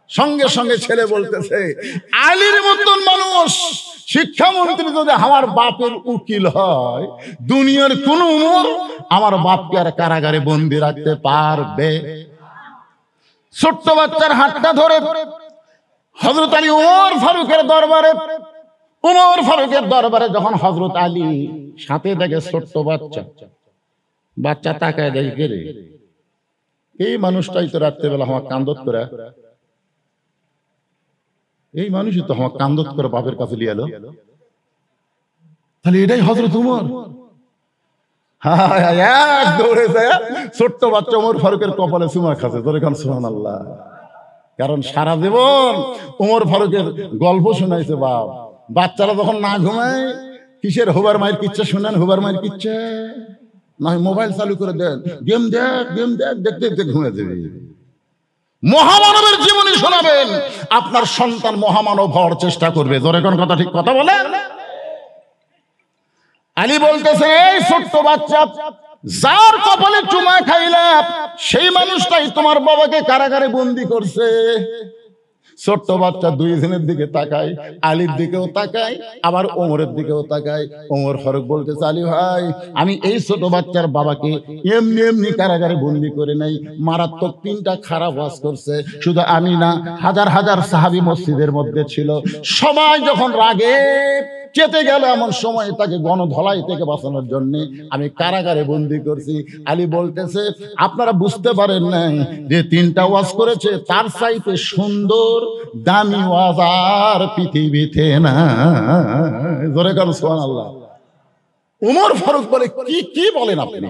সঙ্গে সঙ্গে ছেলে বলতেছে, আলীর মতন মানুষ শিক্ষামন্ত্রী যদি আমার বাপের উকিল হয়, দুনিয়ার কোন উমর আমার বাপকে আর কারাগারে বন্দি রাখতে পারবে? ছোট্ট বাচ্চার হাতটা ধরে হযরত আলী উমর ফারুকের দরবারে যখন হযরত আলী সাথে দেখে ছোট্ট বাচ্চা তাকায় দেখে, রে, এই মানুষটাই তো রাত্রেবেলা আমার কান্দত করে, এই মানুষই তো আমার কান্দত করে বাপের কাছে নিয়ে এলো, তাহলে এটাই হযরত উমর। এক দৌড়ে যায় ছোট্ট বাচ্চা উমর ফারুকের কপালে চুমা খাচ্ছে, ধরে খান সুবহানাল্লাহ। কারণ সারা জীবন উমর ফারুকের গল্প শোনাইছে বাপ। বাচ্চারা যখন না ঘুমায়, কিসের হুবার মায়ের কিচ্ছা শুনেন, হুবার মায়ের কিচ্ছা না, মোবাইল চালু করে দেন, গেম দেখ দেখতে দেখতে ঘুমিয়ে যাবে। মহামানবের জীবনী শোনাবেন, আপনার সন্তান মহামানব হওয়ার চেষ্টা করবে। ধরে কোন কথা, ঠিক কথা বলেন। আলী বলতেছে, এই ছোট্ট বাচ্চা, যার কপালে চুমা খাইলা সেই মানুষটাই তোমার বাবাকে কারাগারে বন্দি করছে। ছোট্ট বাচ্চা দুইজনের দিকে তাকায়, আলীর দিকেও তাকায়, আবার ওমরের দিকেও তাকায়। ওমর ফারুক বলতেছে, আলী ভাই, আমি এই ছোট বাচ্চার বাবাকে এমনি কারাগারে বন্দি করে নাই, মারাত্মক 3টা খারাপ ওয়াজ করছে। শুধু আমি না, হাজার হাজার সাহাবী মসজিদের মধ্যে ছিল। সবাই যখন রাগে চেতে গেল, এমন সময় তাকে গণধলাই থেকে বাঁচানোর জন্য আমি কারাগারে বন্দি করছি। আলী বলতেছে, আপনারা বুঝতে পারেন নাই যে 3টা ওয়াজ করেছে, তার চাইতে সুন্দর দামি ওয়াজ আর পৃথিবীতে না। জোরে কারণ সুবহানাল্লাহ। উমর ফারুক বলে, কি বলেন আপনি?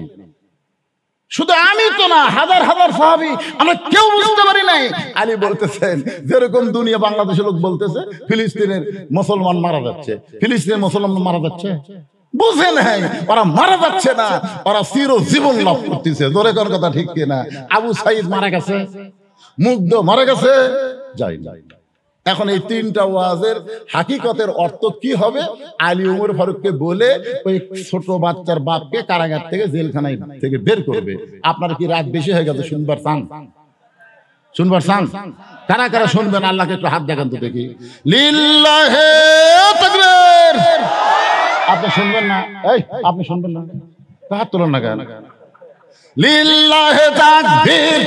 শুধু আমি তো না, হাজার হাজার সাহাবী, আমরা কেউ বুঝতে পারি নাই। আলী বলতেছেন, যেরকম দুনিয়া বাংলাদেশের লোক বলতেছে ফিলিস্তিনের মুসলমান মারা যাচ্ছে, ফিলিস্তিনের মুসলমান মারা যাচ্ছে, বুঝে নাই ওরা মারা যাচ্ছে না, ওরা চিরজীবন লাভ করতেছে। জোরে কোন কথা, ঠিক কিনা? আবু সাইদ মারা গেছে, মুগ্ধ মারা গেছে, যাই। এখন এই 3টা ওয়াজের হাকিকতের অর্থ কি হবে? আলী উমর ফারুককে বলে ওই ছোট বাচ্চার বাপকে কারাগার থেকে, জেলখানায় থেকে বের করবে। আপনার কি রাত বেশি হয়ে গেছে? শুনবার চান? কারা কারা শুনবেন? আল্লাহকে একটু হাত দেখান তো দেখি। লিল্লাহে তাকবীর। আপনি শুনবেন না? আপনি শুনবেন না? হাত তোলেন না কেন? লিল্লাহে তাকবীর,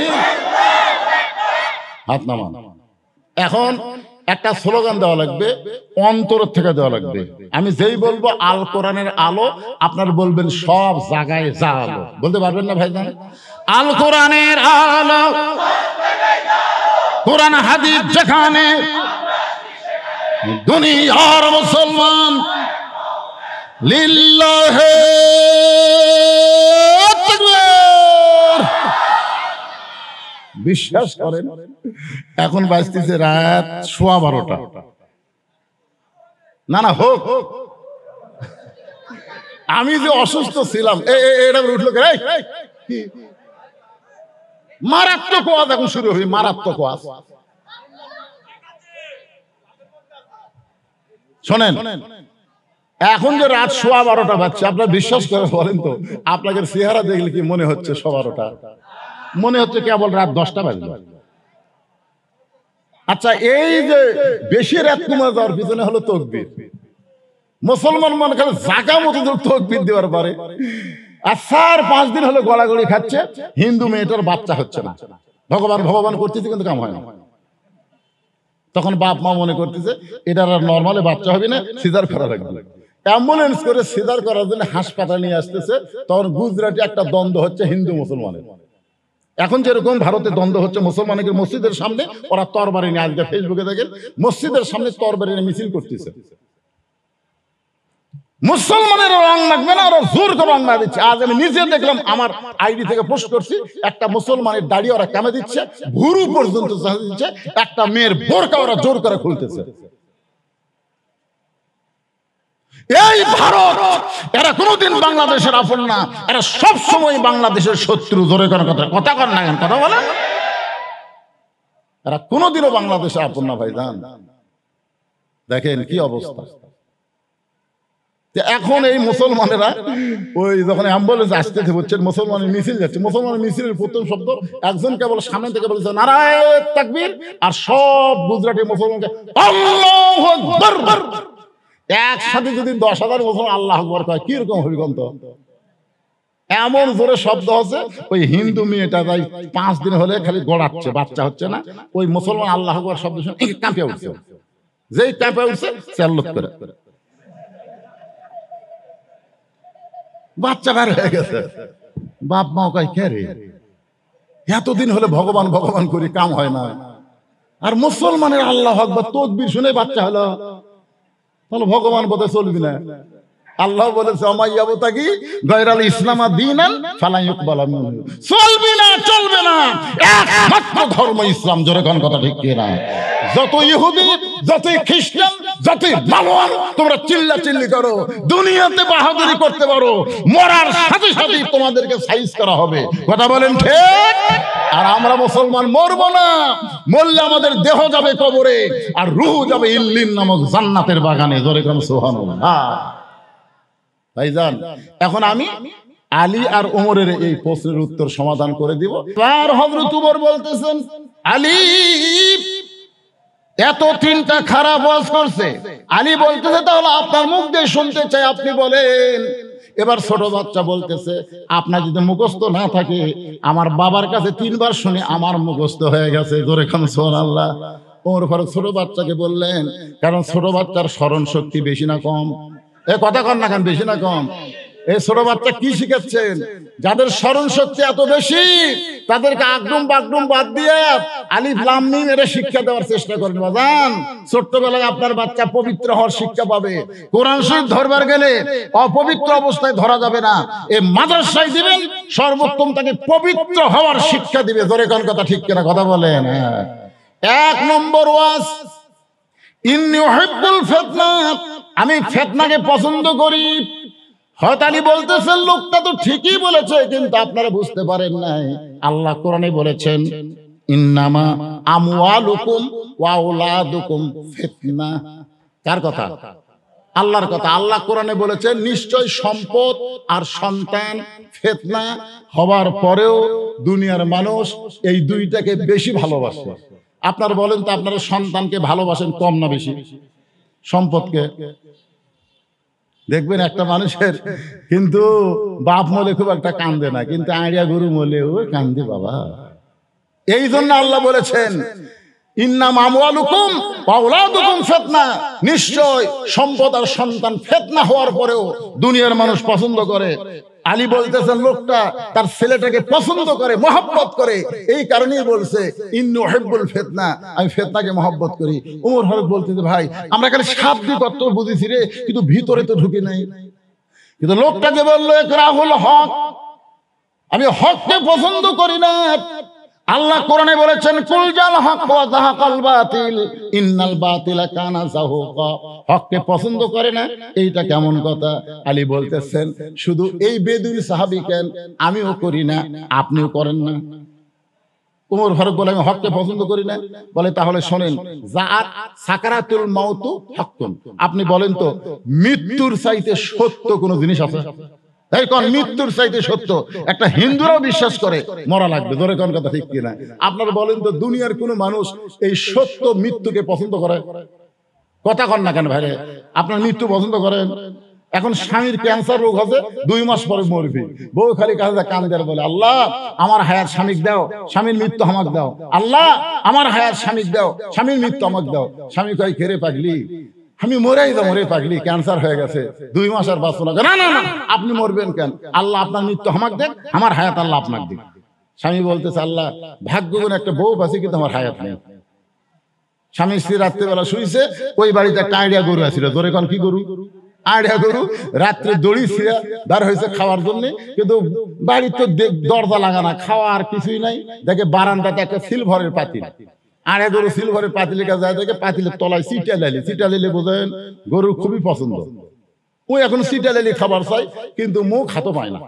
হাত নামান। এখন একটা স্লোগান দেওয়া লাগবে, অন্তর থেকে দেওয়া লাগবে। আমি যেই বলবো আল কোরআনের আলো, আপনার বলবেন সব জায়গায় যা আলো। বলতে পারবেন না ভাইজান? আল কোরআনের আলো, কোরআন হাদিস যেখানে, দুনিয়ার মুসলমান লিল্লাহে তাকবীর। বিশ্বাস করেন, এখন বাজতেছে রাত 12:15। না হোক, আমি যে অসুস্থ ছিলাম, এটা উঠলো মারাত্মক ওয়াজ এখন শুরু হবে, মারাত্মক ওয়াজ। শোনেন, এখন যে রাত 12:15 বাজছে, আপনার বিশ্বাস করে বলেন তো, আপনাদের চেহারা দেখলে কি মনে হচ্ছে 12:15? মনে হচ্ছে কেবল রাত 10টা বাজবে। আচ্ছা, এই যে বেশি রাত কমে যাওয়ার পিছনে হলো তাকবীর। মুসলমান মনে করে জাগা মতো তাকবীর দেওয়ার পারে, আর 4-5 দিন হলো গড়াগড়ি খাচ্ছে, হিন্দু মেয়েটার বাচ্চা হচ্ছে না, ভগবান করতেছে কিন্তু কাম হয় না। তখন বাপ মা মনে করতেছে এটার আর নর্মালে বাচ্চা হবে না, সিজার করা লাগবে। অ্যাম্বুলেন্স করে সিজার করার জন্য হাসপাতালে নিয়ে আসতেছে। তখন গুজরাটে একটা দ্বন্দ্ব হচ্ছে হিন্দু মুসলমানের। এখন যেরকম ভারতে দ্বন্দ্ব হচ্ছে মুসলমানের মসজিদের সামনে, ওরা তরবারি নিয়ে, আজকে ফেসবুকে দেখেন, মসজিদের সামনে তরবারি নিয়ে মিছিল করতেছে। মুসলমানের রং লাগবে না, ওরা জোর করে রং না দিচ্ছে। আজ আমি নিজে দেখলাম, আমার আইডি থেকে পোস্ট করছি, একটা মুসলমানের দাড়ি ওরা কামে দিচ্ছে, ভুরু পর্যন্ত দিচ্ছে, একটা মেয়ের বোরকা ওরা জোর করে খুলতেছে। এই ভারত, এরা কোনোদিন বাংলাদেশের আপন না, এরা সব সময় বাংলাদেশের শত্রু। জোরে কোনো কথা কথা কর না, কেন কথা বলেন? এরা কোনোদিনও বাংলাদেশের আপন না ভাইজান। দেখেন কি অবস্থা। এখন এই মুসলমানেরা ওই যখন অ্যাম্বুলেন্স আসতেছে, বুঝছেন, মুসলমানের মিছিল যাচ্ছে, মুসলমানের মিছিলের প্রথম শব্দ একজন কেবল সামনে থেকে বলেছে নারায়ে তাকবীর, আর সব গুজরাটি মুসলমানকে আল্লাহু আকবার। একসাথে যদি 10,000 মুসলমান আল্লাহু আকবার কয়, কিরকম হবে গন্ত? এমন জোরে শব্দ হচ্ছে, ওই হিন্দু মেয়েটা তাই 5 দিন হলে খালি গড়াচ্ছে, বাচ্চা হচ্ছে না, ওই মুসলমান আল্লাহু আকবার শব্দ শুনে কাঁপিয়ে উঠছে। যেই কাঁপিয়ে উঠছে চাল্লুক করে বাচ্চা বের হয়ে গেছে। বাপ মা কয় কে রে, এতদিন হলে ভগবান ভগবান করি, কাম হয় না। আর মুসলমানের আল্লাহু আকবার তাকবীর শুনে বাচ্চা হলো, তাহলে ভগবান বলে চলবি না। আল্লাহ বলেছে অমাইয়াবতাকি গায়রাল ইসলাম দীনান ফালা ইউকবালা মিনহু, চলবি না, চলবে না, একমাত্র ধর্ম ইসলাম। জোরে কোন কথা ঠিক কি না? যত ইহুদি, যত খ্রিস্টান, যত মালওয়ান তোমরা চিল্লা চিল্লি করো, দুনিয়াতে বাহাদুরি করতে পারো, মরার সাথে সাথে তোমাদেরকে সাইজ করা হবে। কথা বলেন ঠিক? আর আমরা মুসলমান মরবো না, মরলে আমাদের দেহ যাবে কবরে, আর রূহ যাবে ইল্লিন নামক জান্নাতের বাগানে। জোরে কোন সুবহানাল্লাহ। ভাইজান, এখন আমি আলী আর ওমরের এই প্রশ্নের উত্তর সমাধান করে দিব। আর হযরত ওমর বলতেছেন, আলী এত 3টা খারাপ ওয়াজ করছে। আলী বলতেছে, তাহলে আপনার মুখ দিয়ে শুনতে চাই, আপনি বলেন। এবার ছোট বাচ্চা বলতেছে, আপনার যদি মুখস্থ না থাকে, আমার বাবার কাছে 3 বার শুনে আমার মুখস্থ হয়ে গেছে। জোরে খান সুবহানাল্লাহ। ওমর ফারুক ছোট বাচ্চাকে বললেন, কারণ ছোট বাচ্চার স্মরণ শক্তি বেশি না কম? এ কথা কন না কেন, বেশি না কম? এই ছোট বাচ্চা কি শিখাচ্ছেন? যাদের স্মরণ শক্তি এত বেশি, তাদেরকে আগডুম বাগডুম বাদ দিয়ে আলিফ লাম মিম এর শিক্ষা দেওয়ার চেষ্টা করেন। বাজান, ছোট্টবেলায় আপনার বাচ্চা পবিত্র হওয়ার শিক্ষা পাবে। কোরআন শরীফ ধরবার গেলে অপবিত্র অবস্থায় ধরা যাবে না। এই মাদ্রাসায় দিবেন, সর্বোত্তম তাকে পবিত্র হওয়ার শিক্ষা দিবে। জোরে কোন কথা ঠিক কিনা? কথা বলেন। 1 নম্বর ওয়াজ, ইন্নী উহিব্বুল ফিতনা, আমি ফিতনাকে পছন্দ করি। হযরত আলী বলতেছেন, লোকটা তো ঠিকই বলেছে, কিন্তু আপনারা বুঝতে পারেন নাই। আল্লাহ কোরআনে বলেছেন, ইন্নামা আমওয়ালুকুম ওয়া আওলাদুকুম ফিতনা। কার কথা? আল্লাহর কথা। আল্লাহ কোরআনে বলেছেন, নিশ্চয় সম্পদ আর সন্তান ফিতনা হওয়ার পরেও দুনিয়ার মানুষ এই দুইটাকে বেশি ভালোবাসে। আপনারা বলেন তো, আপনারা সন্তানকে ভালোবাসেন কম না বেশি? সম্পদকে? দেখবেন একটা মানুষের কিন্তু বাপ মলে খুব একটা কান্দে না, কিন্তু আড়িয়া গরু মলে ও কান্দে বাবা। এই জন্য আল্লাহ বলেছেন, ইন্নামা আমওয়ালুকুম ওয়া আওলাদুকুম ফিতনা, নিশ্চয় সম্পদ আর সন্তান ফিতনা হওয়ার পরেও দুনিয়ার মানুষ পছন্দ করে। আলী বলতেছেন, লোকটা তার ছেলেটাকে পছন্দ করে, মহব্বত করে, এই কারণেই বলছে ইন্নী উহিব্বুল ফিতনা, আমি ফিতনাকে মহব্বত করি। ওমর ফারুক বলতেছে, ভাই আমরা খালি শাব্দিক অর্থ বুঝেছি রে, কিন্তু ভিতরে তো ঢুকি নাই। কিন্তু লোকটাকে বললো ইকরাহুল হক, আমি হককে পছন্দ করি না। আল্লাহ কোরআনে বলেছেন, কুল জাল হক ওয়া যাহাকাল বাতিল ইন্নাল বাতিলা কানা যাহুকা। হককে পছন্দ করে না, এইটা কেমন কথা? আলী বলতেছেন, শুধু এই বেদুইন সাহাবী কেন, আমিও করি না, আপনিও করেন না। ওমর ফারুক বলে, আমি হককে পছন্দ করি না। বলে, তাহলে শোনেন, যাআত সাকারাতুল মাউতু হকুন। আপনি বলেন তো, মৃত্যুর চাইতে সত্য কোন জিনিস আছে? তাই কোন মৃত্যুর চাইতে সত্য? একটা হিন্দুরাও বিশ্বাস করে মরা লাগবে। ধরে কোন কথা ঠিক কিনা? আপনারা বলেন তো, দুনিয়ার কোন মানুষ এই সত্য মৃত্যুকে পছন্দ করে? কথা কন না কেন ভাইরে? আপনার মৃত্যু পছন্দ করেন? এখন স্বামীর ক্যান্সার রোগ হবে, 2 মাস পরে মরবে, বউ খালি কাছে কান্দার বলে, আল্লাহ আমার হায়াত স্বামীকে দাও, স্বামীর মৃত্যু আমাকে দাও। আল্লাহ আমার হায়াত স্বামীকে দাও, স্বামীর মৃত্যু আমাকে দাও। স্বামী কয়, খেরে পাগলি, আমি মরেই যাবো রে পাগলি, ক্যান্সার হয়ে গেছে, 2 মাস আর বাঁচবো না। না না না, আপনি মরবেন কেন? আল্লাহ আপনার মৃত্যু আমাকে দেন, আমার হায়াত আল্লাহ আপনাকে দিন। স্বামী বলতেছে, আল্লাহ ভাগ্যগুণ একটা বউ আছে, কিন্তু আমার হায়াত নেই। স্বামী স্ত্রী রাত্রিবেলা শুইছে, ওই বাড়িতে একটা আইডিয়া গরু আছিল। ধরে কোন কি গরু? আড়িয়া গরু রাত্রে দড়ি ছিঁড়া বার হয়েছে খাওয়ার জন্য, কিন্তু বাড়ির তো দরজা লাগানা, খাওয়ার কিছুই নাই। দেখে বারান্দাতে একটা সিলভারের পাতিল, আড়িয়া গরু সিলভারের পাতিলের কাছে যায়, দেখে পাতিলের তলায় সিটা লাইলি। সিটা লাইলে বোঝেন গরুর খুবই পছন্দ। ওই এখন সিটা লাইলি খাবার চাই, কিন্তু মুখ হাতে পায় না,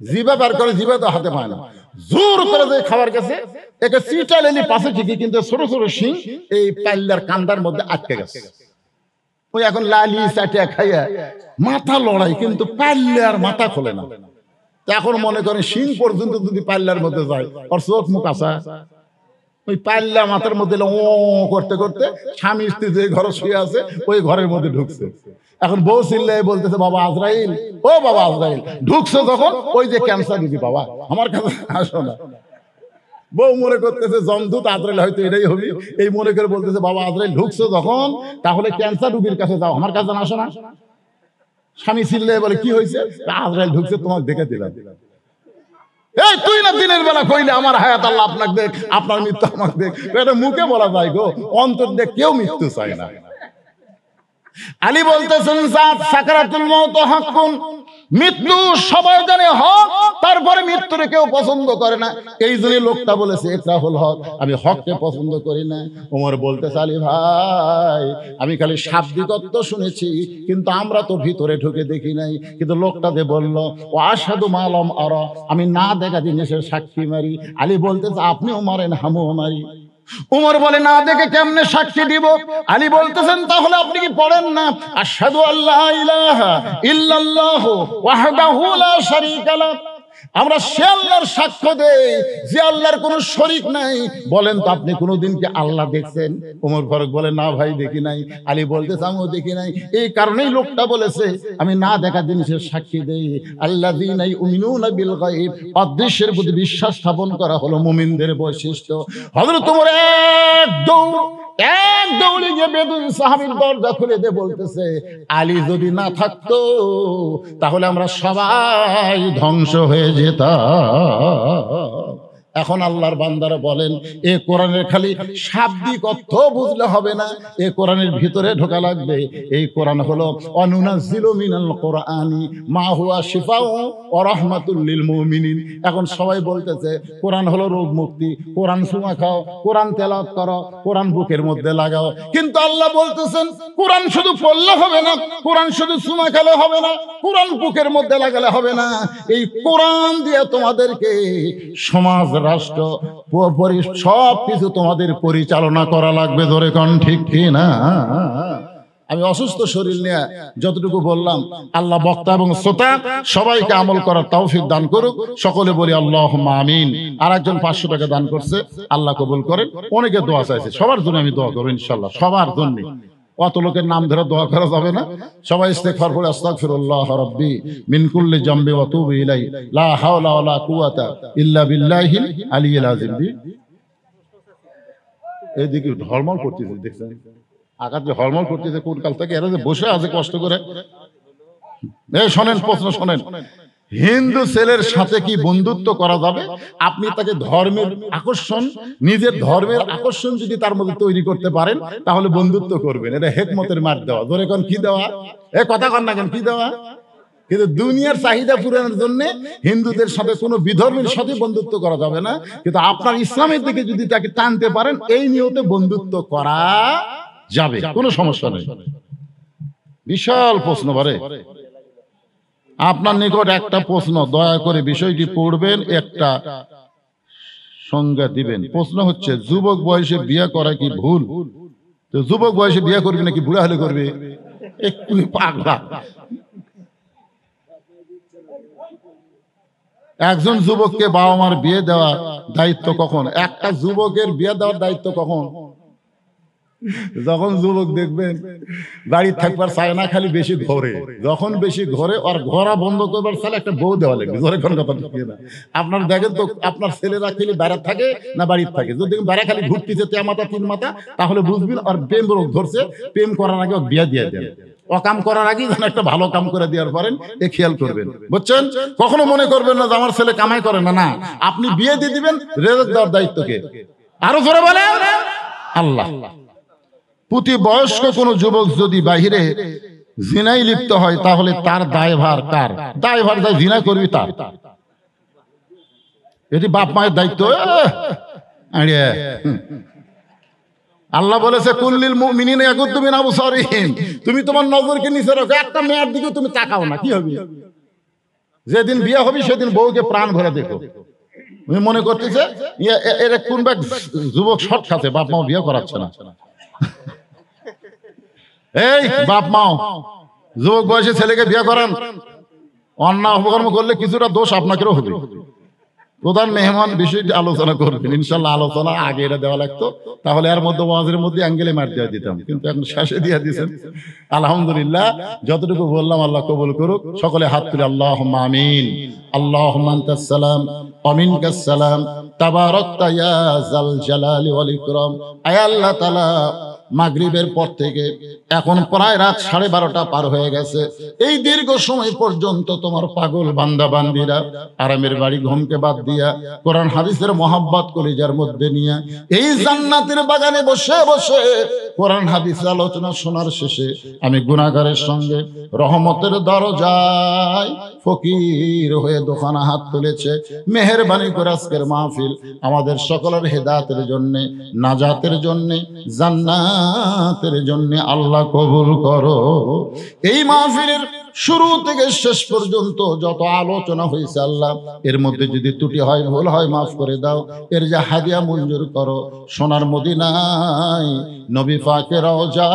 জিভা বার করে, জিভা তো হাতে পায় না। জোর করে যে খাবার কাছে একে সিটা লাইলি পাশে ঠিকই, কিন্তু ছোট ছোট শিং এই পাল্লার কান্দার মধ্যে আটকে গেছে। ওই এখন লালি চাটিয়া খাইয়া মাথা লড়াই, কিন্তু পাল্লার মাথা খোলে না। এখন মনে করেন শিং পর্যন্ত যদি পাল্লার মধ্যে যায়, ওর চোখ মুখ আসা ওই পাল্লা মাথার মধ্যে ও করতে করতে স্বামী স্ত্রী যে ঘরে শুয়ে আছে ওই ঘরের মধ্যে ঢুকছে। এখন বউ চিল্লাই বলতেছে, বাবা আজরাইল, ও বাবা আজরাইল। ঢুকছে যখন ওই যে ক্যান্সার রোগী, বাবা আমার কাছে আসো না। বউ মনে করতেছে জমদূত আজরাইল, হয়তো এটাই হবে, এই মনে করে বলতেছে, বাবা আজরাইল ঢুকছো যখন, তাহলে ক্যান্সার রোগীর কাছে যাও, আমার কাছে আসো না। স্বামী চিল্লাই বলে, কি হয়েছে? আজরাইল ঢুকছে, তোমাকে দেখে দিলাম। এই তুই না দিনের বেলা কইলে আমার হায়াত আল্লাহ আপনাকে দেখ, আপনার মৃত্যু আমাকে দেখ। এটা মুখে বলা যায় গো, অন্তর দেখ কেউ মৃত্যু চায় না। আলী বলতেছেন, সাকারাতুল মাউত হাক্কুন, মৃত্যু সবাই জানে হক, তারপরে মৃত্যুরে কেউ পছন্দ করে না। এই জন্য লোকটা বলেছে ইকরাহুল হক, আমি হককে পছন্দ করি না। ওমর বলতেছে, আলী ভাই, আমি খালি শাব্দিকত্ব শুনেছি, কিন্তু আমরা তো ভিতরে ঢুকে দেখি নাই। কিন্তু লোকটা যে বলল, ও আশহাদু মা লাম আরা, আমি না দেখা জিনিসের সাক্ষী মারি। আলী বলতেছে, আপনিও মারেন, আমিও মারি। উমর বলে, না দেখে কেমনে সাক্ষী দিব? আলী বলতেছেন, তাহলে আপনি কি পড়েন না, আশহাদু আল্লা ইলাহা ইল্লাল্লাহু ওয়াহদাহু লা শারীকা লাহ, আমরা সে আল্লাহর সাক্ষ্য দেই যে আল্লাহর কোনো শরীক নাই। বলেন তো আপনি কোনোদিন কি আল্লাহ দেখছেন? ওমর ফারুক বলে, না ভাই দেখি নাই। আলী বলতেছে, আমিও দেখি নাই। এই কারণেই লোকটা বলেছে, আমি না দেখা জিনিসের সাক্ষী দেই। আল্লাযীনা ইউমিনুনা বিল গায়ব, অদৃশ্যের প্রতি বিশ্বাস স্থাপন করা হলো মুমিনদের বৈশিষ্ট্য। হযরত ওমর এক দৌড়ে গিয়ে বেদুইন সাহাবীর দরজা খুলে দিয়ে বলতেছে, আলী যদি না থাকতো তাহলে আমরা সবাই ধ্বংস হয়ে যেতাম। এখন আল্লাহর বান্দারা বলেন, এ কোরআনের খালি শাব্দিক অর্থ বুঝলে হবে না, এ কোরআনের ভিতরে ঢোকা লাগবে। এই কোরআন হলো অনুনাজ্জিলু মিনাল কোরআনি মা হুয়া শিফাউ ওয়া রাহমাতুল লিল মুমিনিন। এখন সবাই বলতেছে কোরআন হলো রোগ মুক্তি, কোরআন সুমা খাও, কোরআন তেলাওয়াত করো, কোরআন বুকের মধ্যে লাগাও। কিন্তু আল্লাহ বলতেছেন, কোরআন শুধু পড়লে হবে না, কোরআন শুধু সুমা খেলে হবে না, কোরআন বুকের মধ্যে লাগালে হবে না। এই কোরআন দিয়ে তোমাদেরকে সমাজ, রাষ্ট্র, সব কিছু তোমাদের পরিচালনা করা লাগবে। ধরে কোন ঠিক কি না? আমি অসুস্থ শরীর নিয়ে যতটুকু বললাম, আল্লাহ বক্তা এবং শ্রোতা সবাইকে আমল করার তৌফিক দান করুক। সকলে বলি আল্লাহুম্মা আমিন। আর একজন 500 টাকা দান করছে, আল্লাহ কবুল করেন। অনেকে দোয়া চাইছে, সবার জন্য আমি দোয়া করব ইনশাআল্লাহ, সবার জন্য। অত লোকের নাম ধরে দোয়া করা যাবে না। সবাই ইস্তেগফার পড়ে, আস্তাগফিরুল্লাহ রাব্বি মিন কুল্লি জামবি ওয়া তুবু ইলাইহি লা হাওলা ওয়ালা কুওয়াতা ইল্লা বিল্লাহিল আলিয়্যিল আযীম। এইদিকে ঢলমল করতেছে, দেখছেন আকাশ যে হলমল করতেছে কোন কাল থেকে। এরা যে বসে আছে কষ্ট করে। এই শোনেন, প্রশ্ন শোনেন, হিন্দু ছেলের সাথে কি বন্ধুত্ব করা যাবে? আপনি তাকে ধর্মের আকর্ষণ, নিজের ধর্মের আকর্ষণ যদি তার মধ্যে তৈরি করতে পারেন, তাহলে বন্ধুত্ব করবেন। এটা হেকমতের মার দেওয়া। ধরে কোন কি দেওয়া? এ কথা কন না কেন, কি দেওয়া? কিন্তু দুনিয়ার চাহিদা পূরণের জন্য হিন্দুদের সাথে কোনো বিধর্মের সাথে বন্ধুত্ব করা যাবে না। কিন্তু আপনার ইসলামের দিকে যদি তাকে টানতে পারেন, এই নিয়তে বন্ধুত্ব করা যাবে, কোনো সমস্যা নেই। বিশাল প্রশ্ন বারে আপনার নিকট একটা প্রশ্ন, দয়া করে বিষয়টি পড়বেন, একটা সংজ্ঞা দিবেন। প্রশ্ন হচ্ছে, যুবক বয়সে বিয়ে করা কি ভুল? তো যুবক বয়সে বিয়ে করবে নাকি বুড়া হলে করবে? একটু পাগলা। একজন যুবককে বাবা মার বিয়ে দেওয়ার দায়িত্ব কখন? একটা যুবকের বিয়ে দেওয়ার দায়িত্ব কখন? যখন যুবক দেখবেন বাড়ি থাকবার চায় না, খালি বেশি ঘরে। যখন বেশি ঘরে, আর ঘোরা বন্ধ করবার চাইলে একটা বউ দেওয়া লাগবে। ঘরে কোন কথা ঠিক না। আপনার দেখেন তো, আপনার ছেলেরা খালি বাইরে থাকে না বাড়িতে থাকে? যদি দেখেন বাইরে খালি ঘুরতেছে 3 মাথা 3 মাথা, তাহলে বুঝবেন আর প্রেম রোগ ধরছে। প্রেম করার আগে বিয়ে দিয়ে দেন, অকাম করার আগে যেন একটা ভালো কাম করে দেওয়ার পারেন, এ খেয়াল করবেন, বুঝছেন? কখনো মনে করবেন না যে আমার ছেলে কামাই করে না। না, আপনি বিয়ে দিয়ে দিবেন, রেজেক দেওয়ার দায়িত্বকে আরো জোরে বলেন আল্লাহ। প্রতি বয়স্ক কোন যুবক যদি বাহিরে জিনায় লিপ্ত হয়, তাহলে তার দায়ভার কার? দায়ভার যাই জিনা করবি তার। এটি বাপ মায়ের দায়িত্ব। আল্লাহ বলেছে কুল্লিল মুমিনিনা ইয়াগুদ্দু মিন আবসারিহিম, তুমি তোমার নজরকে নিচে রাখো, একটা মেয়ের দিকে তুমি তাকাও না, কি হবে? যেদিন বিয়ে হবে সেদিন বউকে প্রাণ ভরে দেখো। তুমি মনে করতেছে এর কোন যুবক শর্ট খাচ্ছে, বাপ মাও বিয়ে করাচ্ছে না। এই বাপ মাও যুবক বয়সে ছেলেকে বিয়ে করান, অন্যায় অপকর্ম করলে কিছুটা দোষ আপনাকেও হবে। প্রধান মেহমান বিষয়টি আলোচনা করবেন ইনশাল্লাহ। আলোচনা আগে এটা দেওয়া লাগতো, তাহলে এর মধ্যে ওয়াজের মধ্যে অ্যাঙ্গেলে মার দিয়ে দিতাম, কিন্তু এখন শেষে দিয়ে দিয়েছেন। আলহামদুলিল্লাহ, যতটুকু বললাম আল্লাহ কবুল করুক। সকলে হাত তুলে আল্লাহুম্মা আমিন। আল্লাহুম্মা আনতাস সালাম ওয়া মিনকাস সালাম তাবারাকতা ইয়া যাল জালালি ওয়াল ইকরাম। আয় আল্লাহ তাআলা, মাগরিবের পর থেকে এখন প্রায় রাত 12:30 পার হয়ে গেছে। এই দীর্ঘ সময় পর্যন্ত তোমার পাগল বান্দা বান্দিরা আরামের বাড়ি ঘুমকে বাদ দিয়া কোরআন হাদিসের মহব্বত কলিজার মধ্যে নিয়ে এই জান্নাতের বাগানে বসে বসে কোরআন হাদিসের আলোচনা শোনার শেষে আমি গুনাহগারের সঙ্গে রহমতের দরজায় ফকির হয়ে দোকানা হাত তুলেছে। মেহেরবানি করে আজকের মাহফিল আমাদের সকলের হেদায়েতের জন্য, নাজাতের জন্য, জান্নাতের জন্য আল্লাহ কবুল করো। এই মাহফিলের শুরু থেকে শেষ পর্যন্ত যত আলোচনা হয়েছে আল্লাহ, এর মধ্যে যদি ত্রুটি হয়, ভুল হয়, মাফ করে দাও। এর যে হাদিয়া মঞ্জুর করো সোনার মদিনায় নবী পাকের রওজা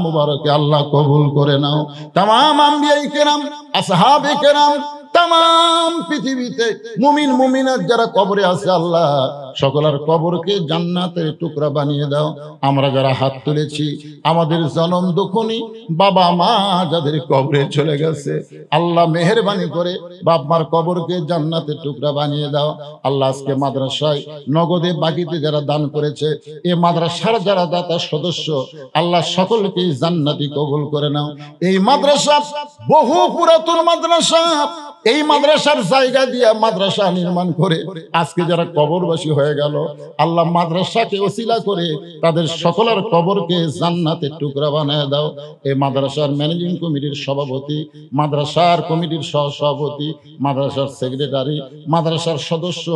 মুবারকে আল্লাহ কবুল করে নাও। তামাম আম্বিয়া কেরাম, আসহাবে কেরাম, তামাম পৃথিবীতে মুমিন মুমিনাত যারা কবরে আছে আল্লাহ সকলের কবরকে জান্নাতের টুকরা বানিয়ে দাও। আমরা যারা হাত তুলেছি আমাদের জনম দুঃখনী বাবা মা যাদের কবরে চলে গেছে আল্লাহ মেহেরবানি করে বাপ মার কবরকে জান্নাতের টুকরা বানিয়ে দাও। আল্লাহ আজকে মাদ্রাসায় নগদে বাকিতে যারা দান করেছে, এ মাদ্রাসার যারা দাতা সদস্য আল্লাহ সকলকে জান্নাতি কবুল করে নাও। এই মাদ্রাসা বহু পুরাতন মাদ্রাসা, এই মাদ্রাসার জায়গা দিয়া মাদ্রাসা নির্মাণ করে আজকে যারা কবরবাসী হয়ে গেল আল্লাহ মাদ্রাসাকে ওসিলা করে তাদের সকলের কবরকে জান্নাতের টুকরা বানায় দাও। এই মাদ্রাসার ম্যানেজিং কমিটির সভাপতি, মাদ্রাসার কমিটির সহসভাপতি, মাদ্রাসার সেক্রেটারি, মাদ্রাসার সদস্য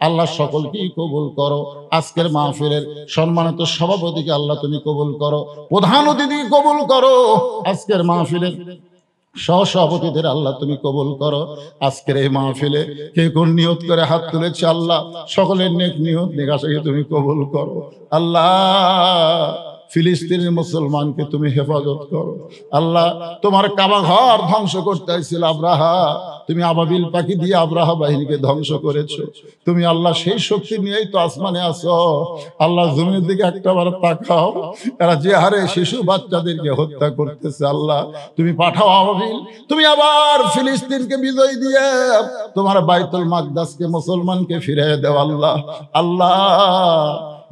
আল্লাহ সকলকেই কবুল করো। আজকের মাহফিলের সম্মানিত সভাপতিকে আল্লাহ তুমি কবুল করো, প্রধান অতিথিকে কবুল করো, আজকের মাহফিলের সহসভাপতিদের আল্লাহ তুমি কবুল করো। আজকের এই মাহফিলে কে কোন নিয়ত করে হাত তুলেছে আল্লাহ সকলের নেক নিয়ত নেকাশাকে তুমি কবুল করো। আল্লাহ ফিলিস্তিনের মুসলমানকে তুমি হেফাজত করো। আল্লাহ তোমার কাবা ঘর ধ্বংস করতে আইছিল আব্রাহা, তুমি আবাবিল পাখি দিয়ে আব্রাহা বাহিনীকে ধ্বংস করেছো। তুমি আল্লাহ সেই শক্তি নিয়েই তো আসমানে আসো। আল্লাহ জমির দিকে একটাবার তাকাও, এরা যে হারে শিশু বাচ্চাদেরকে হত্যা করতেছে আল্লাহ তুমি পাঠাও আবাবিল, তুমি আবার ফিলিস্তিনকে বিজয় দিয়ে তোমার বাইতুল মাকদাসকে মুসলমানকে ফিরিয়ে দাও। আল্লাহ আল্লাহ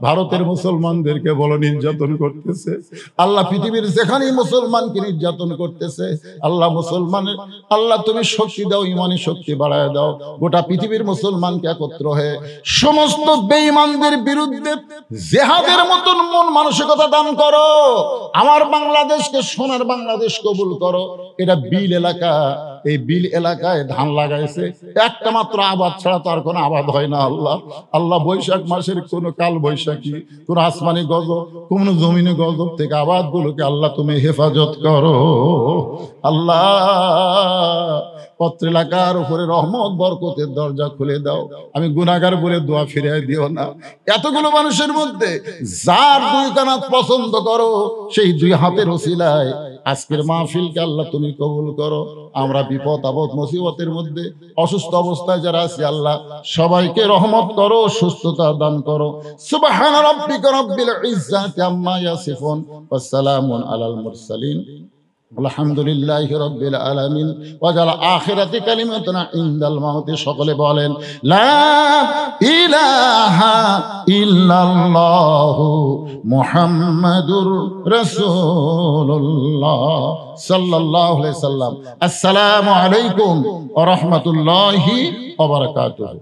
ভারতের মুসলমানদেরকে বড় নির্যাতন করতেছে আল্লাহ, পৃথিবীর যেখানেই মুসলমানকে নির্যাতন করতেছে আল্লাহ মুসলমানের আল্লাহ তুমি শক্তি দাও, ইমানি শক্তি বাড়ায় দাও। গোটা পৃথিবীর মুসলমানকে একত্র হয়ে সমস্ত বেঈমানদের বিরুদ্ধে জিহাদের মতন মন মানসিকতা দান করো। আমার বাংলাদেশকে সোনার বাংলাদেশ কবুল করো। এটা বিল এলাকা, এই বিল এলাকায় ধান লাগাইছে, একটা মাত্র আবাদ ছাড়া তো আর কোনো আবাদ হয় না। আল্লাহ আল্লাহ বৈশাখ মাসের কোন কাল বৈশাখী, কোন আসমানি গজব, কোন জমিনে গজব থেকে আবাদ গুলোকে আল্লাহ তুমি হেফাজত করো। আল্লাহ পত্র এলাকার উপরে রহমত বরকতের দরজা খুলে দাও। আমি গুনাহগার বলে দোয়া ফিরিয়ে দিও না। এতগুলো মানুষের মধ্যে যার দুই কানাত পছন্দ করো সেই দুই হাতের ওসিলায় আজকের মাহফিলকে আল্লাহ তুমি কবুল করো। আমরা বিপদ আপদ মুসিবতের মধ্যে অসুস্থ অবস্থায় যারা আছি আল্লাহ সবাইকে রহমত করো, সুস্থতা দান করো। সুবহান রাব্বিকা রাব্বিল ইজ্জাতি আম্মা ইয়াসিফুন ওয়া সালামুন আলাল মুরসালিন আলহামদুলিল্লাহি রাব্বিল আলামিন ওয়াজাল আখিরাতি কালিমাতুনা ইনদাল মাউতি। সকলে বলেন লা ইলাহা ইল্লাল্লাহু মুহাম্মাদুর রাসূলুল্লাহ সাল্লাল্লাহু আলাইহি সাল্লাম। আসসালামু আলাইকুম ওয়া রাহমাতুল্লাহি ওয়া বারাকাতুহু।